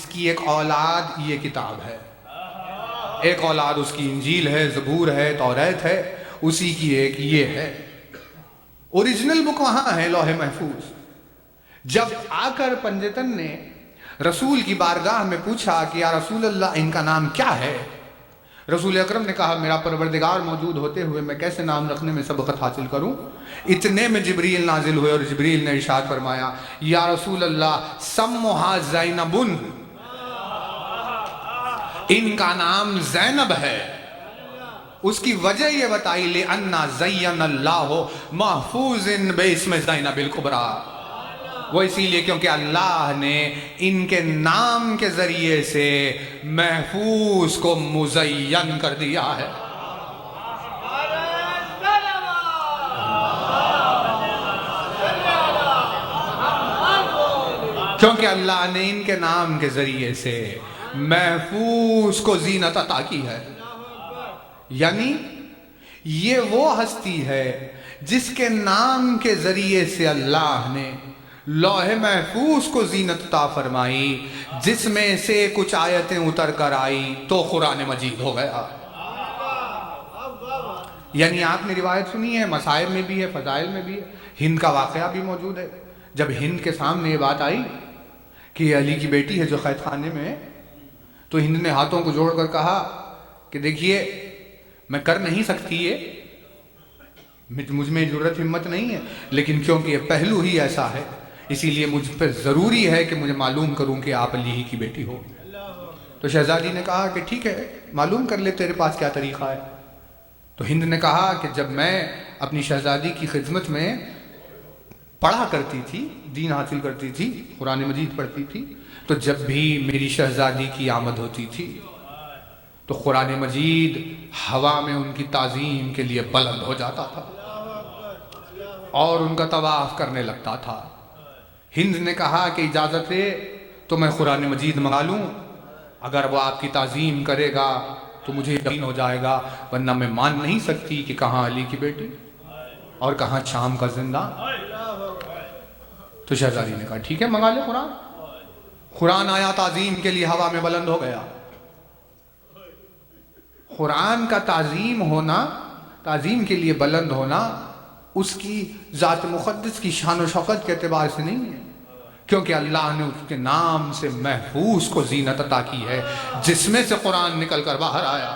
S5: کی ایک اولاد یہ کتاب ہے، ایک اولاد اس کی انجیل ہے، زبور ہے، توریت ہے، اسی کی ایک یہ ہے۔ اوریجنل بک وہاں ہے لوح محفوظ۔ جب آ کر پنجتن نے رسول کی بارگاہ میں پوچھا کہ یا رسول اللہ ان کا نام کیا ہے، رسول اکرم نے کہا میرا پروردگار موجود ہوتے ہوئے میں کیسے نام رکھنے میں سبقت حاصل کروں۔ اتنے میں جبریل نازل ہوئے اور جبریل نے ارشاد فرمایا یا رسول اللہ سموہا زینب، ان کا نام زینب ہے۔ اس کی وجہ یہ بتائی لِأَنَّا زَيَّنَ اللَّهُ مَحْفُوظٍ بِاسْمِ زینب الکبریٰ، وہ اسی لیے کیونکہ اللہ نے ان کے نام کے ذریعے سے محفوظ کو مزین کر دیا ہے۔ کیونکہ اللہ نے ان کے نام کے ذریعے سے محفوظ کو زینت عطا کی ہے. یعنی یہ وہ ہستی ہے جس کے نام کے ذریعے سے اللہ نے لوح محفوظ کو زینت عطا فرمائی، جس میں سے کچھ آیتیں اتر کر آئی تو قرآن مجید ہو گیا. یعنی آپ نے روایت سنی ہے، مسائل میں بھی ہے، فضائل میں بھی ہے، ہند کا واقعہ بھی موجود ہے. جب ہند کے سامنے یہ بات آئی کہ یہ علی کی بیٹی ہے جو قید خانے میں ہے، تو ہند نے ہاتھوں کو جوڑ کر کہا کہ دیکھیے میں کر نہیں سکتی، یہ مجھ میں جرت ہمت نہیں ہے، لیکن کیونکہ یہ پہلو ہی ایسا ہے اسی لیے مجھ پر ضروری ہے کہ مجھے معلوم کروں کہ آپ علی ہی کی بیٹی ہو. تو شہزادی نے کہا کہ ٹھیک ہے معلوم کر لے تیرے پاس کیا طریقہ ہے. تو ہند نے کہا کہ جب میں اپنی شہزادی کی خدمت میں پڑھا کرتی تھی، دین حاصل کرتی تھی، قرآن مجید پڑھتی تھی، تو جب بھی میری شہزادی کی آمد ہوتی تھی تو قرآن مجید ہوا میں ان کی تعظیم کے لیے بلند ہو جاتا تھا اور ان کا طواف کرنے لگتا تھا. ہند نے کہا کہ اجازت ہے تو میں قرآن مجید منگا لوں، اگر وہ آپ کی تعظیم کرے گا تو مجھے یقین ہو جائے گا، ورنہ میں مان نہیں سکتی کہ کہاں علی کی بیٹی اور کہاں شام کا زندہ. تو شہزادی نے کہا ٹھیک ہے منگا لے قرآن. قرآن آیا، تعظیم کے لیے ہوا میں بلند ہو گیا. قرآن کا تعظیم ہونا، تعظیم کے لیے بلند ہونا اس کی ذات مقدس کی شان و شوکت کے اعتبار سے نہیں ہے، کیونکہ اللہ نے اس کے نام سے محفوظ کو زینت عطا کی ہے جس میں سے قرآن نکل کر باہر آیا.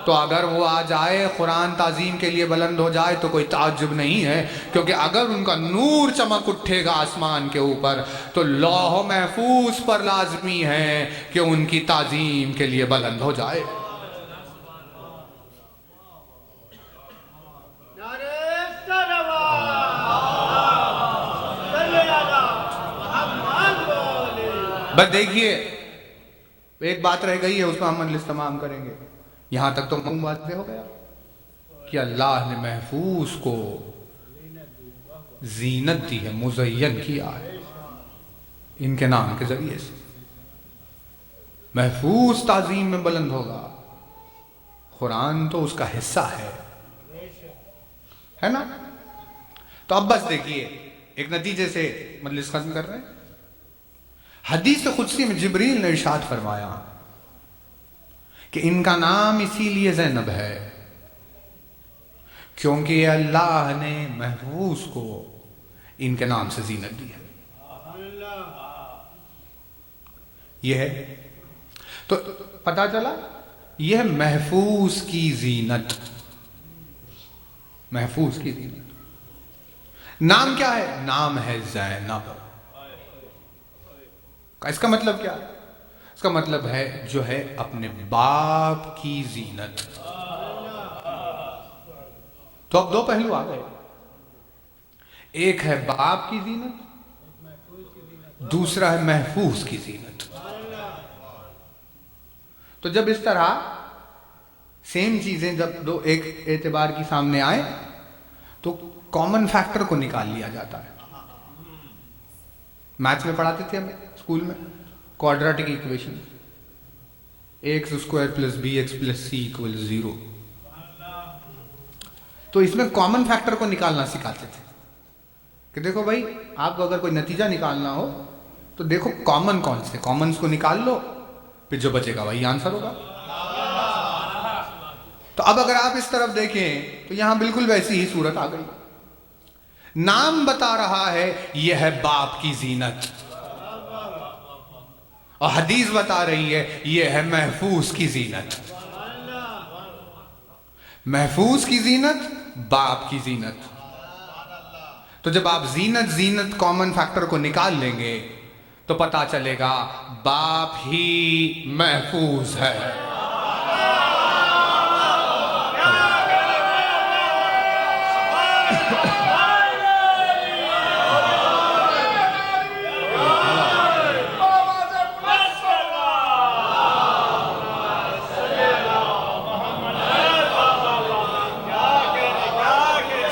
S5: تو اگر وہ آ جائے، قرآن تعظیم کے لیے بلند ہو جائے تو کوئی تعجب نہیں ہے، کیونکہ اگر ان کا نور چمک اٹھے گا آسمان کے اوپر تو لوح محفوظ پر لازمی ہے کہ ان کی تعظیم کے لیے بلند ہو جائے. بس دیکھیے ایک بات رہ گئی ہے، اس پر ہم مجلس تمام کریں گے. یہاں تک تو واضح ہو گیا کہ اللہ نے محفوظ کو زینت دی ہے، مزین کیا ہے ان کے نام کے ذریعے سے. محفوظ تعظیم میں بلند ہوگا، قرآن تو اس کا حصہ ہے نا. تو اب بس دیکھیے ایک نتیجے سے مجلس ختم کر رہے ہیں. حدیث قدسی میں جبریل نے ارشاد فرمایا کہ ان کا نام اسی لیے زینب ہے کیونکہ اللہ نے محفوظ کو ان کے نام سے زینت دی ہے. یہ ہے تو پتا چلا یہ محفوظ کی زینت، محفوظ کی زینت. نام کیا ہے؟ نام ہے زینب. اس کا مطلب کیا ہے؟ اس کا مطلب ہے جو ہے اپنے باپ کی زینت. تو اب دو پہلو آ گئے، ایک ہے باپ کی زینت، دوسرا ہے محفوظ کی زینت. تو جب اس طرح سیم چیزیں جب دو ایک اعتبار کی سامنے آئے تو کامن فیکٹر کو نکال لیا جاتا ہے. میتھس میں پڑھاتے تھے ہم اسکول میں quadratic equation, x square plus b x plus c equal 0. تو اس میں کامن فیکٹر کو نکالنا سکھاتے تھے کہ دیکھو بھائی آپ کو اگر کوئی نتیجہ نکالنا ہو تو دیکھو کامن کون سے، کامنس کو نکال لو، پھر جو بچے گا وہی آنسر ہوگا. تو اب اگر آپ اس طرف دیکھیں تو یہاں بالکل ویسی ہی صورت آ گئی. نام بتا رہا ہے یہ ہے باپ کی زینت، اور حدیث بتا رہی ہے یہ ہے محفوظ کی زینت. محفوظ کی زینت، باپ کی زینت. تو جب آپ زینت کامن فیکٹر کو نکال لیں گے تو پتا چلے گا باپ ہی محفوظ ہے.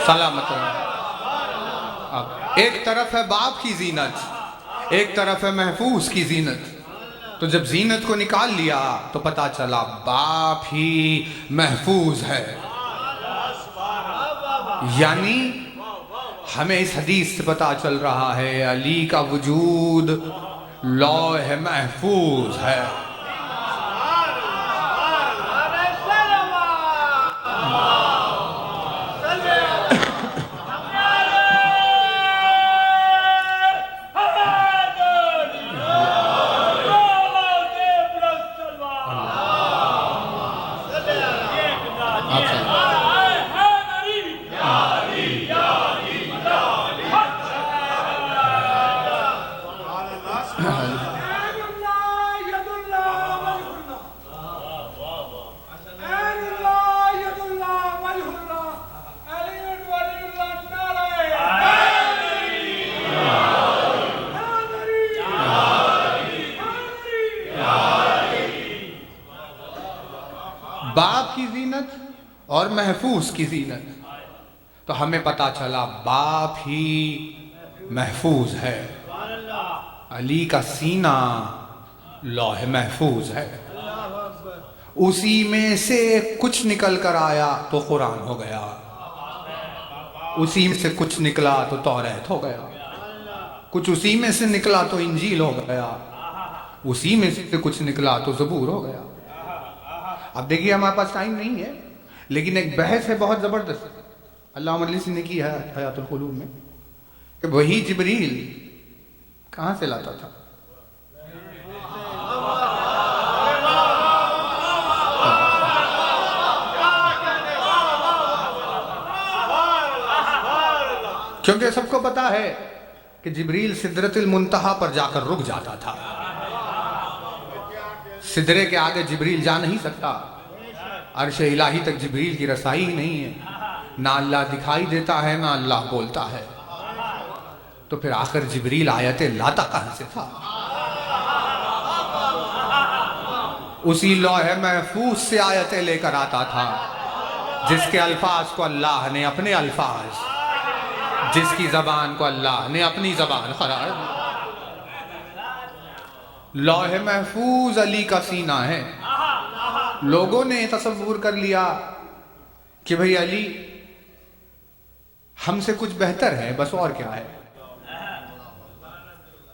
S5: سلامت. اب ایک طرف ہے باپ کی زینت، ایک طرف ہے محفوظ کی زینت، تو جب زینت کو نکال لیا تو پتا چلا باپ ہی محفوظ ہے. یعنی ہمیں اس حدیث سے پتا چل رہا ہے علی کا وجود لوح محفوظ ہے. باپ کی زینت اور محفوظ کی زینت، تو ہمیں پتا چلا باپ ہی محفوظ ہے. علی کا سینہ لوح محفوظ ہے، اسی میں سے کچھ نکل کر آیا تو قرآن ہو گیا، اسی میں سے کچھ نکلا تو توریت ہو گیا، کچھ اسی میں سے نکلا تو انجیل ہو گیا، اسی میں سے کچھ نکلا تو زبور ہو گیا. اب دیکھیے ہمارے پاس ٹائم نہیں ہے، لیکن ایک بحث ہے بہت زبردست علامہ مجلسی نے کی ہے حیات القلوب میں، کہ وہی جبریل کہاں سے لاتا تھا؟ کیونکہ سب کو پتا ہے کہ جبریل سدرۃ المنتہا پر جا کر رک جاتا تھا. سدرے کے آگے جبریل جا نہیں سکتا، عرش الہی تک جبریل کی رسائی ہی نہیں ہے، نہ اللہ دکھائی دیتا ہے نہ اللہ بولتا ہے. تو پھر آخر جبریل آیتیں لاتا کہاں سے تھا؟ اسی لوح محفوظ سے آیتیں لے کر آتا تھا، جس کے الفاظ کو اللہ نے اپنے الفاظ، جس کی زبان کو اللہ نے اپنی زبان قرار دیا. لوح محفوظ علی کا سینہ ہے. لوگوں نے تصور کر لیا کہ بھئی علی ہم سے کچھ بہتر ہے، بس اور کیا ہے.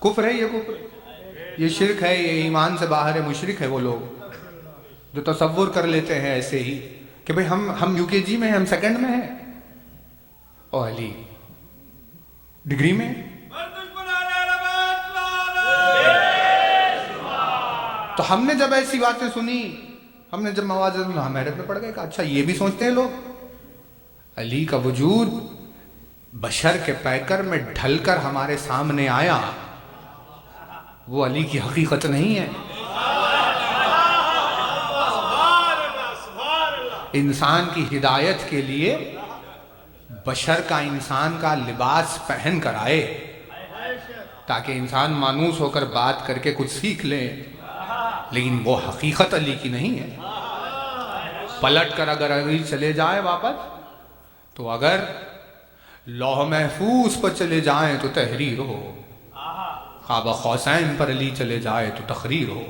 S5: کفر ہے، یہ کفر، یہ شرک ہے، یہ ایمان سے باہر ہے، مشرک ہے وہ لوگ جو تصور کر لیتے ہیں ایسے ہی کہ بھئی ہم یو کے جی میں ہیں، ہم سیکنڈ میں ہیں اور علی ڈگری میں. تو ہم نے جب ایسی باتیں سنی، ہم نے جب موازن میں ہم حیرت میں پڑ گئے کہ اچھا یہ بھی سوچتے ہیں لوگ. علی کا وجود بشر کے پیکر میں ڈھل کر ہمارے سامنے آیا، وہ علی کی حقیقت نہیں ہے. انسان کی ہدایت کے لیے بشر کا انسان کا لباس پہن کر آئے تاکہ انسان مانوس ہو کر بات کر کے کچھ سیکھ لے، لیکن وہ حقیقت علی کی نہیں ہے. پلٹ کر اگر علی چلے جائے واپس تو اگر لوح محفوظ پر چلے جائیں تو تحریر ہو، قاب قوسین پر علی چلے جائے تو تقریر ہو.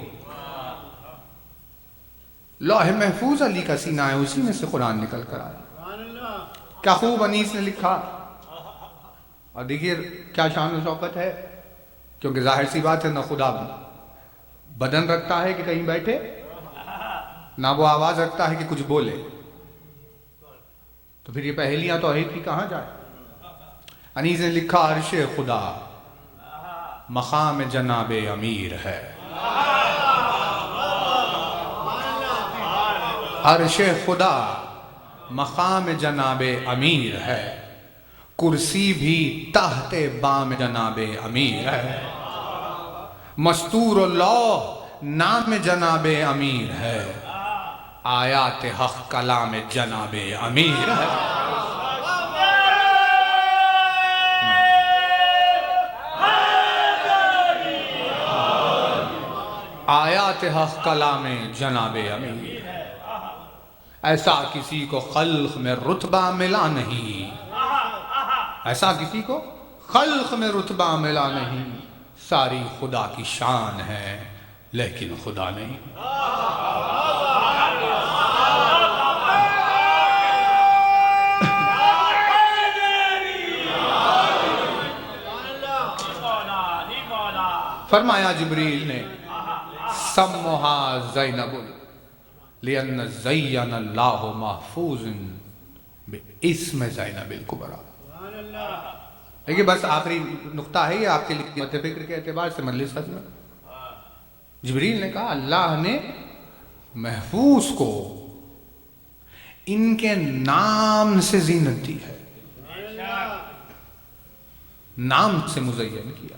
S5: لوح محفوظ علی کا سینہ ہے، اسی میں سے قرآن نکل کر آیا. کیا خوب انیس نے لکھا، اور دیکھیے کیا شان و شوکت ہے، کیونکہ ظاہر سی بات ہے نہ خدا بدن رکھتا ہے کہ کہیں بیٹھے، نہ وہ آواز رکھتا ہے کہ کچھ بولے، تو پھر یہ پہلیاں توحید کی کہاں جائے. انیس نے لکھا عرش خدا مقام جناب امیر ہے، عرش خدا مقام جناب امیر ہے، کرسی بھی تحت بام جناب امیر ہے، مستور اللہ نام جناب امیر ہے، آیات حق کلام جناب امیر ہے. آیات حق کلام جناب امیر ہے. ایسا کسی کو خلق میں رتبہ ملا نہیں، ایسا کسی کو خلق میں رتبہ ملا نہیں، ساری خدا کی شان ہے لیکن خدا نہیں۔ فرمایا جبریل نے سموہا زینب لِأَنَّ زَيَّنَ اللَّهُ مَحْفُوظٍ بِاسْمِ زینب الکبریٰ۔ لیکن بس آخری نقطہ ہے یہ آپ کے لیے مد فکر کے اعتبار سے مجلس ختم ہے۔ جبریل نے کہا اللہ نے محفوظ کو ان کے نام سے زینت دی ہے، نام سے مزین کیا۔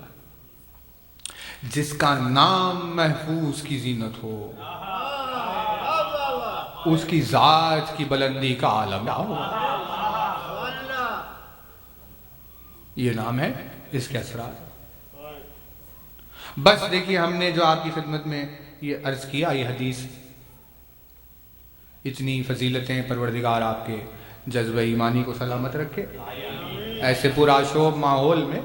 S5: جس کا نام محفوظ کی زینت ہو اس کی ذات کی بلندی کا عالم کیا ہوگا۔ یہ نام ہے، اس کے اثرات۔ بس دیکھیے ہم نے جو آپ کی خدمت میں یہ عرض کیا، یہ حدیث، اتنی فضیلتیں، پروردگار آپ کے جذبہ ایمانی کو سلامت رکھے۔ ایسے پرآشوب ماحول میں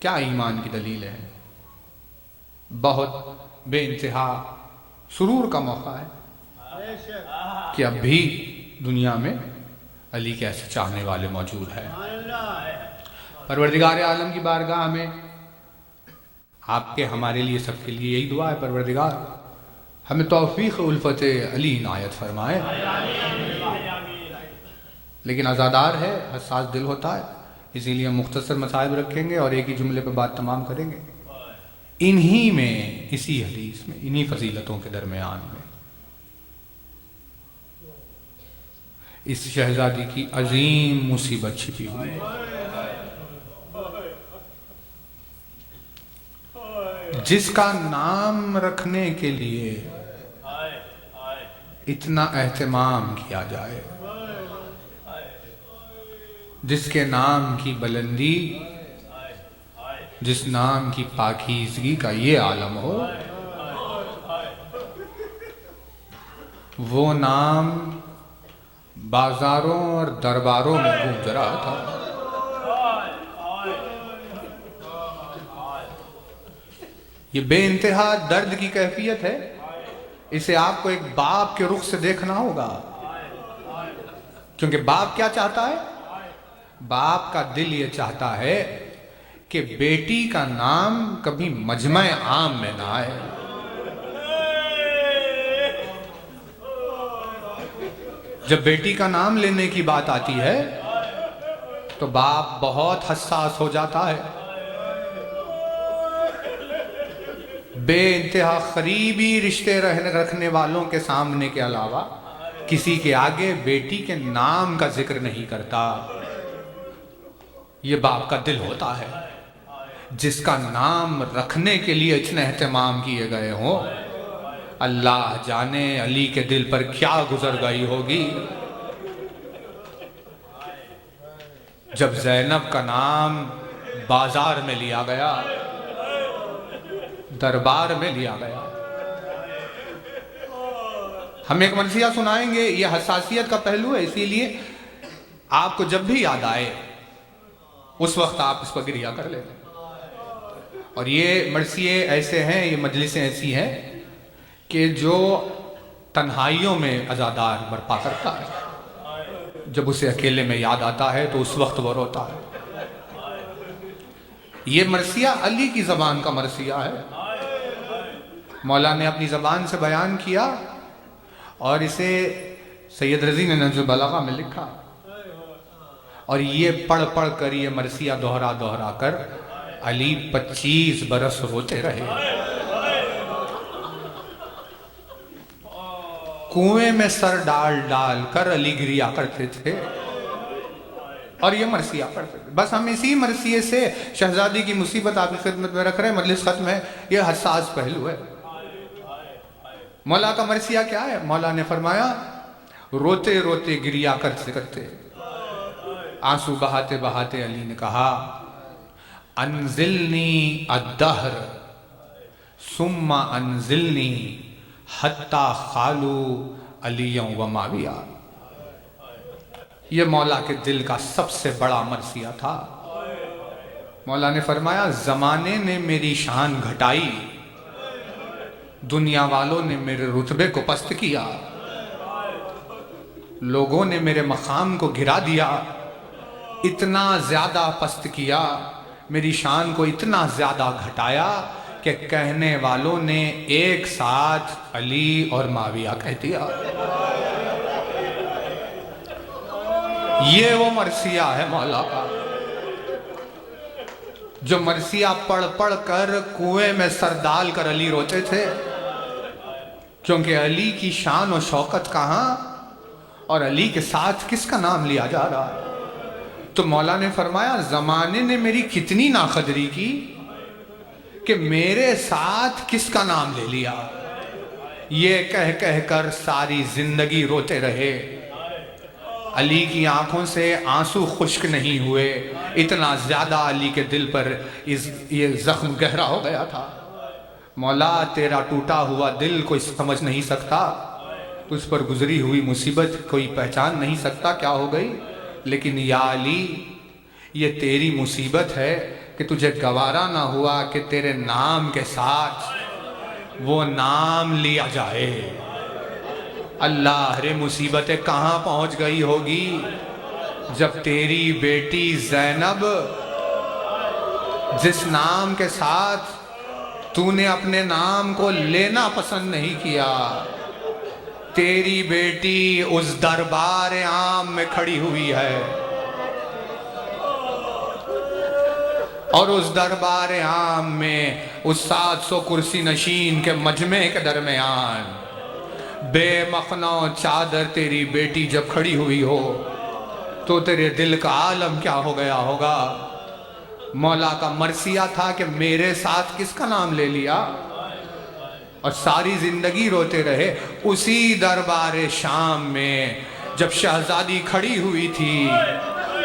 S5: کیا ایمان کی دلیل ہے، بہت بے انتہا سرور کا موقع ہے کہ اب بھی دنیا میں علی کے ایسے چاہنے والے موجود ہیں۔ پروردگار عالم کی بارگاہ میں آپ کے ہمارے لیے سب کے لیے یہی دعا ہے، پروردگار ہمیں توفیق الفت علی عنایت فرمائے۔ لیکن عزادار ہے، حساس دل ہوتا ہے، اسی لیے ہم مختصر مصائب رکھیں گے اور ایک ہی جملے پہ بات تمام کریں گے۔ انہی میں، اسی حدیث میں، انہی فضیلتوں کے درمیان میں اس شہزادی کی عظیم مصیبت چھپی ہوئی ہے، جس کا نام رکھنے کے لیے اتنا اہتمام کیا جائے، جس کے نام کی بلندی، جس نام کی پاکیزگی کا یہ عالم ہو، وہ نام بازاروں اور درباروں میں گونج رہا تھا۔ یہ بے انتہا درد کی کیفیت ہے، اسے آپ کو ایک باپ کے رخ سے دیکھنا ہوگا، کیونکہ باپ کیا چاہتا ہے؟ باپ کا دل یہ چاہتا ہے کہ بیٹی کا نام کبھی مجمع عام میں نہ آئے۔ جب بیٹی کا نام لینے کی بات آتی ہے تو باپ بہت حساس ہو جاتا ہے، بے انتہا قریبی رشتے رکھنے والوں کے سامنے کے علاوہ کسی کے آگے بیٹی کے نام کا ذکر نہیں کرتا۔ یہ باپ کا دل ہوتا ہے، جس کا نام رکھنے کے لیے اتنے اہتمام کیے گئے ہوں، اللہ جانے علی کے دل پر کیا گزر گئی ہوگی جب زینب کا نام بازار میں لیا گیا، دربار میں لیا گیا۔ ہم ایک مرثیہ سنائیں گے، یہ حساسیت کا پہلو ہے، اسی لیے آپ کو جب بھی یاد آئے اس وقت آپ اس پر گریہ کر لیں۔ اور یہ مرثیے ایسے ہیں، یہ مجلسیں ایسی ہیں کہ جو تنہائیوں میں عزادار برپا کرتا ہے، جب اسے اکیلے میں یاد آتا ہے تو اس وقت وہ روتا ہے۔ یہ مرثیہ علی کی زبان کا مرثیہ ہے، مولا نے اپنی زبان سے بیان کیا اور اسے سید رضی نے نہج البلاغہ میں لکھا، اور یہ پڑھ پڑھ کر یہ مرثیہ دہرا دہرا کر علی 25 برس روتے رہے۔ کنویں میں سر ڈال ڈال کر علی گریہ کرتے تھے اور یہ مرثیہ پڑھتے تھے۔ بس ہم اسی مرثیے سے شہزادی کی مصیبت آپ کی خدمت میں رکھ رہے ہیں، مجلس ختم ہے، یہ حساس پہلو ہے۔ مولا کا مرثیہ کیا ہے؟ مولا نے فرمایا روتے روتے گریہ کرتے کرتے، آنسو بہاتے بہاتے علی نے کہا انزلنی الدہر ثم انزلنی حتی خالو علی و معاویہ۔ یہ مولا کے دل کا سب سے بڑا مرثیہ تھا۔ مولا نے فرمایا زمانے نے میری شان گھٹائی، دنیا والوں نے میرے رتبے کو پست کیا، لوگوں نے میرے مقام کو گرا دیا، اتنا زیادہ پست کیا، میری شان کو اتنا زیادہ گھٹایا کہ کہنے والوں نے ایک ساتھ علی اور معاویہ کہہ دیا۔ یہ وہ مرثیہ ہے مولا کا جو مرثیہ پڑھ پڑھ کر کنویں میں سر ڈال کر علی روتے تھے، کیونکہ علی کی شان و شوکت کہاں اور علی کے ساتھ کس کا نام لیا جا رہا۔ تو مولا نے فرمایا زمانے نے میری کتنی ناقدری کی کہ میرے ساتھ کس کا نام لے لیا۔ یہ کہہ کہہ کر ساری زندگی روتے رہے، علی کی آنکھوں سے آنسو خشک نہیں ہوئے، اتنا زیادہ علی کے دل پر یہ زخم گہرا ہو گیا تھا۔ مولا تیرا ٹوٹا ہوا دل کوئی سمجھ نہیں سکتا، اس پر گزری ہوئی مصیبت کوئی پہچان نہیں سکتا کیا ہو گئی، لیکن یا علی یہ تیری مصیبت ہے کہ تجھے گوارا نہ ہوا کہ تیرے نام کے ساتھ وہ نام لیا جائے۔ اللہ رے مصیبتیں کہاں پہنچ گئی ہوگی جب تیری بیٹی زینب جس نام کے ساتھ تو نے اپنے نام کو لینا پسند نہیں کیا، تیری بیٹی اس دربار عام میں کھڑی ہوئی ہے، اور اس دربار عام میں اس 700 کرسی نشین کے مجمع کے درمیان بے مخنو چادر تیری بیٹی جب کھڑی ہوئی ہو تو تیرے دل کا عالم کیا ہو گیا ہوگا۔ مولا کا مرثیہ تھا کہ میرے ساتھ کس کا نام لے لیا، اور ساری زندگی روتے رہے۔ اسی دربار شام میں جب شہزادی کھڑی ہوئی تھی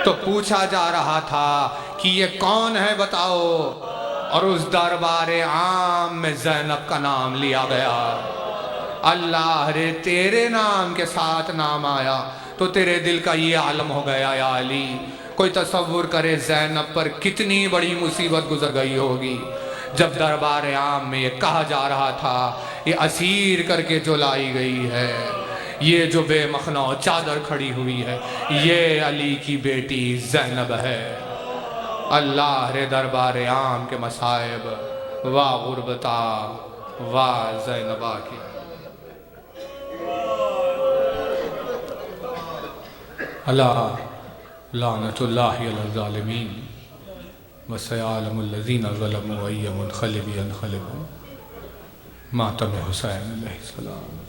S5: تو پوچھا جا رہا تھا کہ یہ کون ہے بتاؤ، اور اس دربار عام میں زینب کا نام لیا گیا۔ اللہ رے تیرے نام کے ساتھ نام آیا تو تیرے دل کا یہ عالم ہو گیا یا علی۔ کوئی تصور کرے زینب پر کتنی بڑی مصیبت گزر گئی ہوگی جب دربار عام میں یہ کہا جا رہا تھا یہ اسیر کر کے جو لائی گئی ہے، یہ جو بے مخنو چادر کھڑی ہوئی ہے، یہ علی کی بیٹی زینب ہے۔ اللہ رے دربار عام کے مصائب واہ غربتا واہ زینبا کی۔ اللہ لعنت اللہ علی الظالمین وسیعلم الذین ظلموا ای منقلب ینقلبون۔ ماتم حسین علیہ السلام۔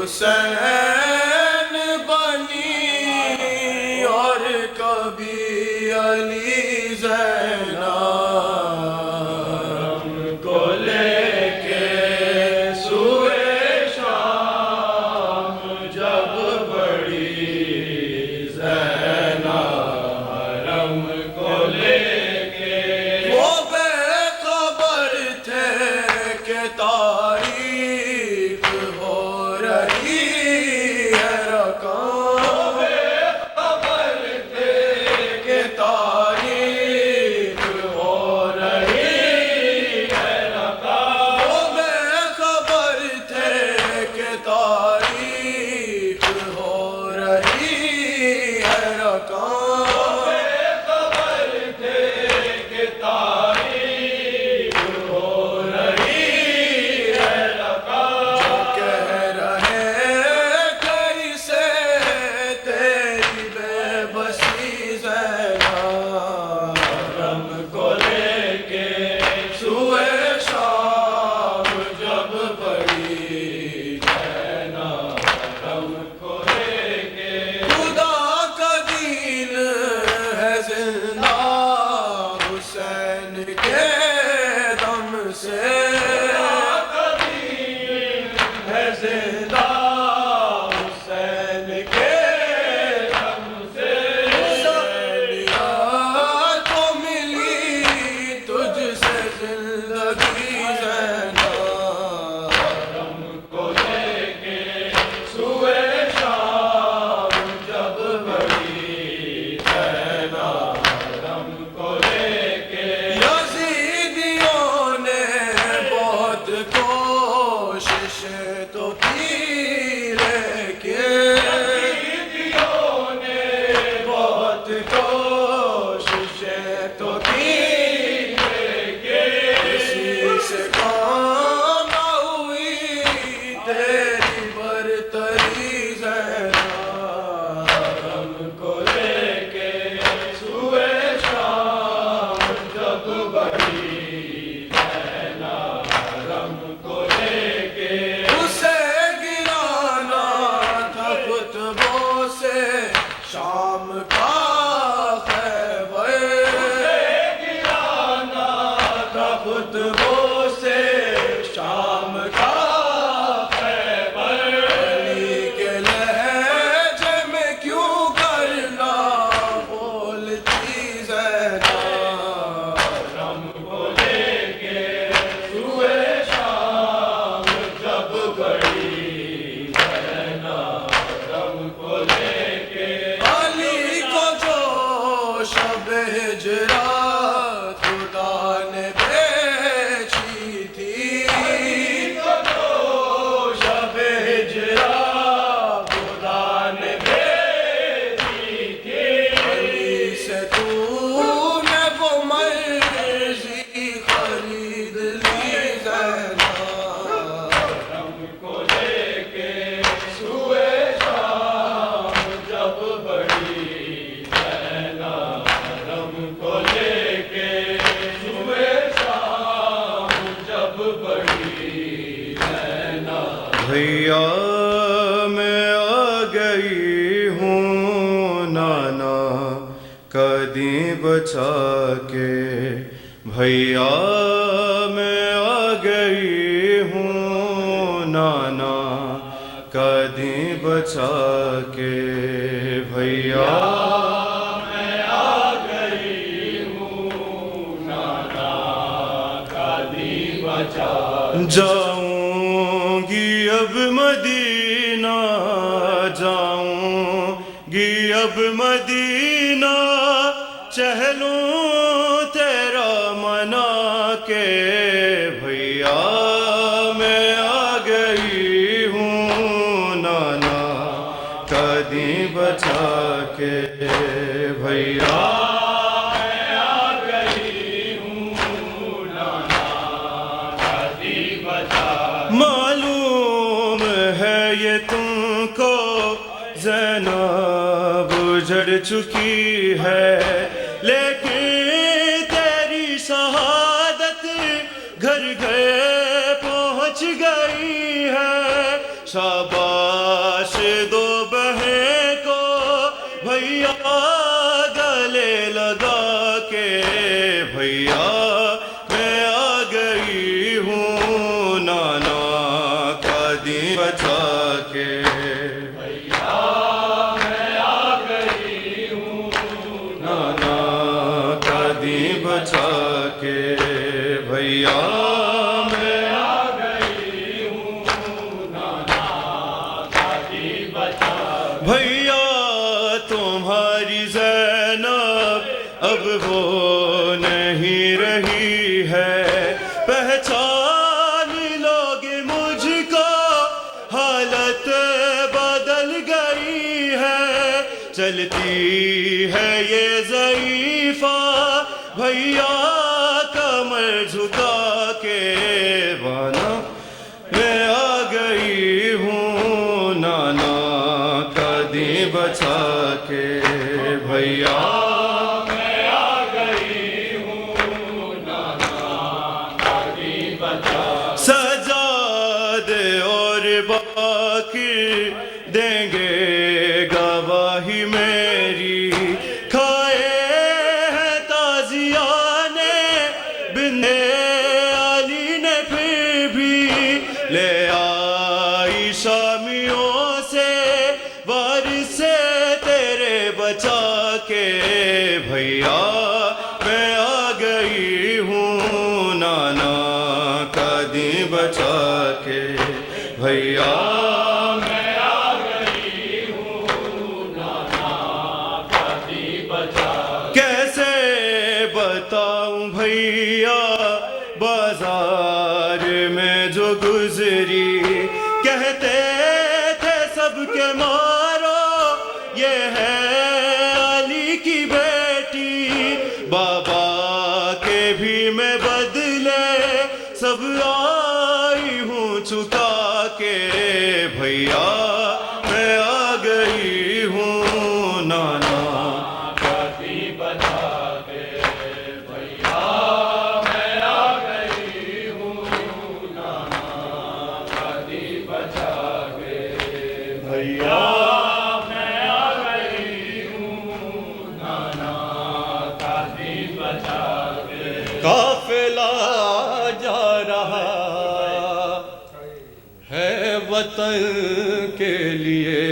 S4: حسین بنی
S6: سے شام کا خیبر خطبوں سے شام کا خیبر علی کے لہجے میں کیوں کرنا بولتی زینب رم کو لے کے سوئے شام جب بڑی زینب رم کو لے کے علی کو جو شب ہجرت خدا نے بیچی تھی شب ہجرت خدا نے بیچی تھی علی سے تو نے وہ مرضی خرید لی زینب رم کو لے کے سوئے شام جب بڑی زینب رم کو لے کے سوئے شام جب بڑی زینب
S4: بھیا میں آ گئی ہوں نانا قدیں بچا کے بھیا میں آ گئی ہوں نانا قدیں بچا کے بھیا
S6: میں آ گئی ہوں نانا قدیں بچا
S4: جاؤں گی اب مدینہ جاؤں گی اب مدینہ چہلوں تیرا منا کے بھیا میں آ گئی ہوں نانا قدیں بچا کے بھیا
S6: میں آ گئی ہوں نانا قدیں بچا
S4: معلوم ہے یہ تم کو زینب جڑ چکی ہے لیکن تیری شہادت گھر گھر پہنچ گئی ہے شاباش دو بہن کو بھیا گلے لگا کے بھیا میں آ گئی ہوں نانا قدیں بچا کے نانا قدیں بچا کے بھیا میں آ گئی ہوں نانا قدیں بچا بھیا تمہاری زینب اب وہ نہیں رہی ہے پہچان لوگے مجھ کو حالت بدل گئی ہے چلتی ہے یہ ضعیفہ بھیا کمر جھکا کے بانا میں آ گئی ہوں نانا قدیں بچا کے بھیا میں آ گئی ہوں نانا قدیں بچا سجاد اور باقی دیں گے گواہی میری کھائے ہیں تازیانے بن علی نے پھر بھی لے آئی شامیوں سے وارث سے تیرے بچا کے بھیا میں آ گئی ہوں نانا قدیں بچا کے بھیا میں آ گئی ہوں نانا قدیں بچا کیسے بتاؤں بھیا بازار میں جو گزری کہتے تھے سب کے مارو یہ ہے علی کی بیٹی بابا کے بھی میں بدلے سب آئی ہوں چکا کے بھیا میں آ گئی ہوں نانا قدیں بچا کے بھیا میں آ گئی ہوں نانا قدیں بچا کے بھیا میں آ وطن کے لیے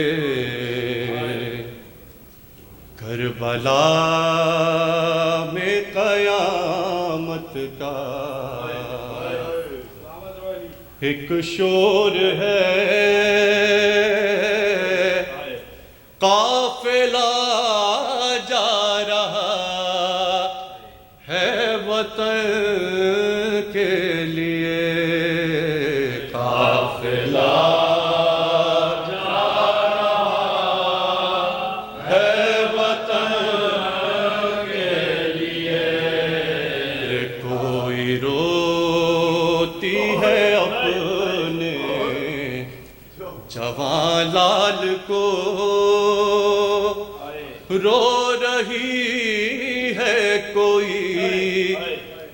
S4: کربلا میں قیامت کا ایک شور ہے، قافلہ جا رہا ہے وطن کے لیے، قافلہ جوان لال کو، رو رہی ہے کوئی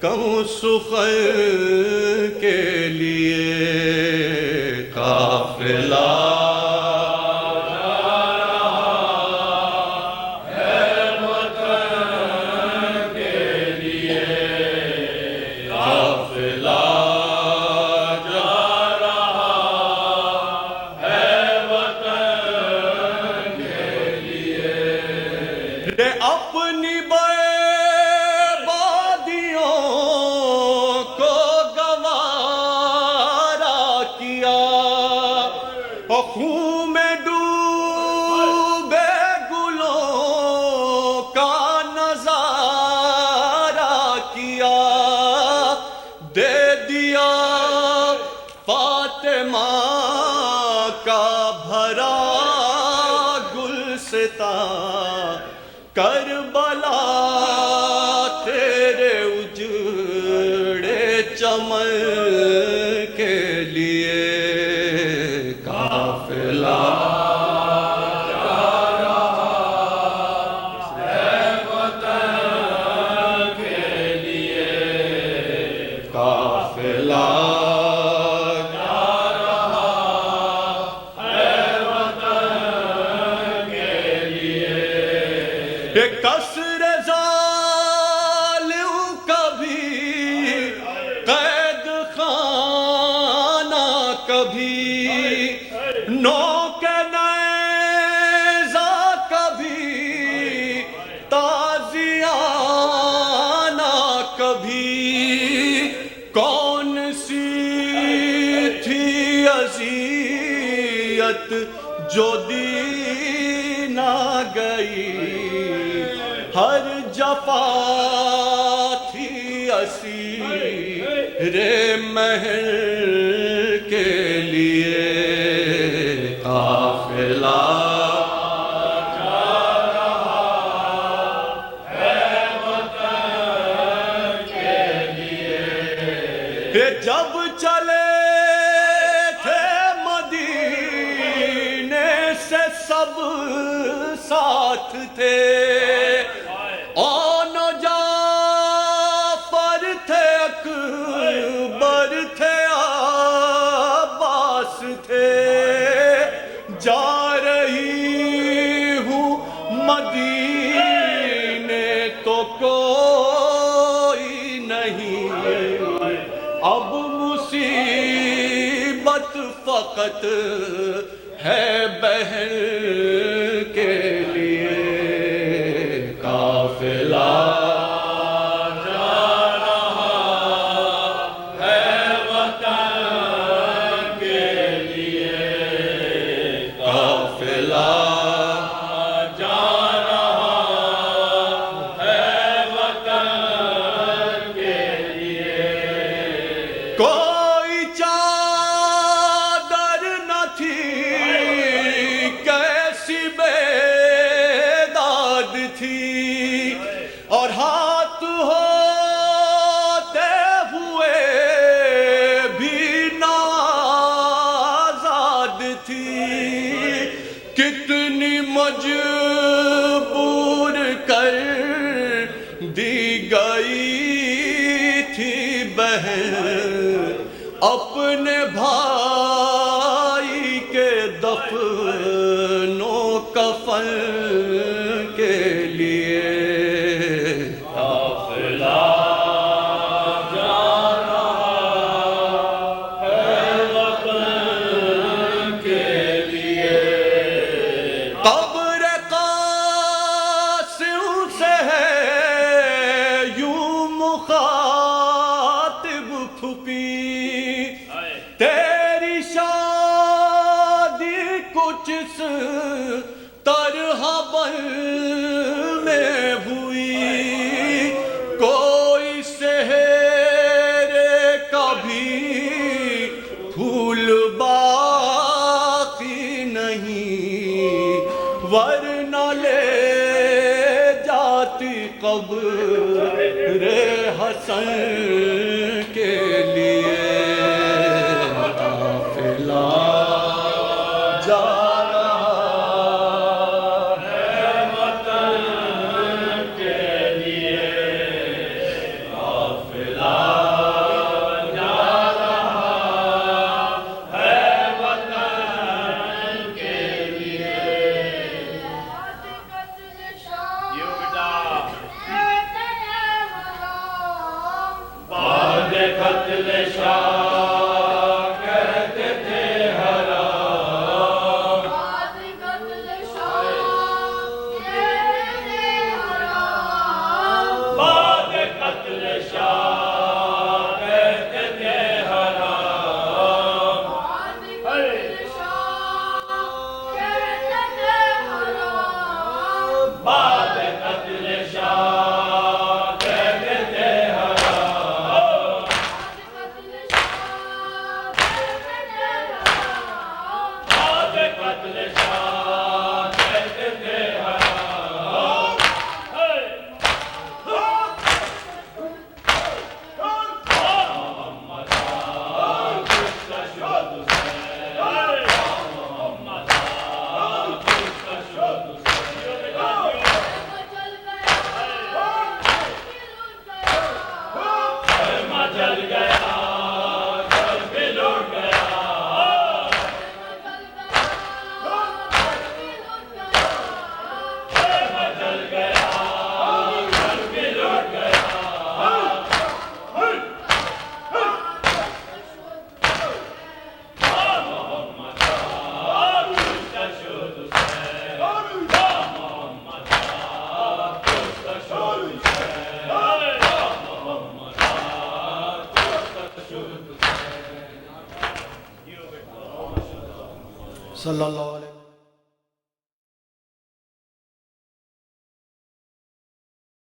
S4: کم سخن کے لیے، قافلہ اپنی بربادیوں کو گوارا کیا، اور خون میں ڈوبے گلوں کا نظارہ کیا، دے دیا فاطمہ کا بھرا گلستان، کربلا تیرے اجڑے چمن کے لیے، قافلہ جا رہا ہے وطن کے لیے، قافلہ قصر ظالم کبھی، قید خانہ کبھی، نوک نیزہ کبھی، تازیانہ کبھی، کون سی تھی اذیت جو دی نہ گئی، ہر جفا تھی اسیر مہر کے لیے، قافلہ جا رہا ہے وطن کے لیے، جب چلے تھے مدینے سے سب ساتھ تھے، اون و جعفر تھے، اکبر تھے، عباس تھے، جا رہی ہوں مدینے تو کوئی نہیں، اب مصیبت فقط ہے بہن کے لیے، قافلہ جا رہا ہے وطن کے لیے، قافلہ جا رہا ہے وطن کے لیے، کوئی چادر نہ تھی، کیسی بیداد تھی، اور ہاتھ ہوتے ہوئے بھی نازاد تھی، کتنی مجبور کر دی گئی تھی بہن، اپنے بھائی کے دفن و کفن کے لیے، قافلہ جا رہا ہے وطن بیابان میں ہوئی کوئی سحر کبھی پھول باقی نہیں، ورنہ لے جاتی قبر حسن کے لیے قافلہ جا صلی اللہ علیہ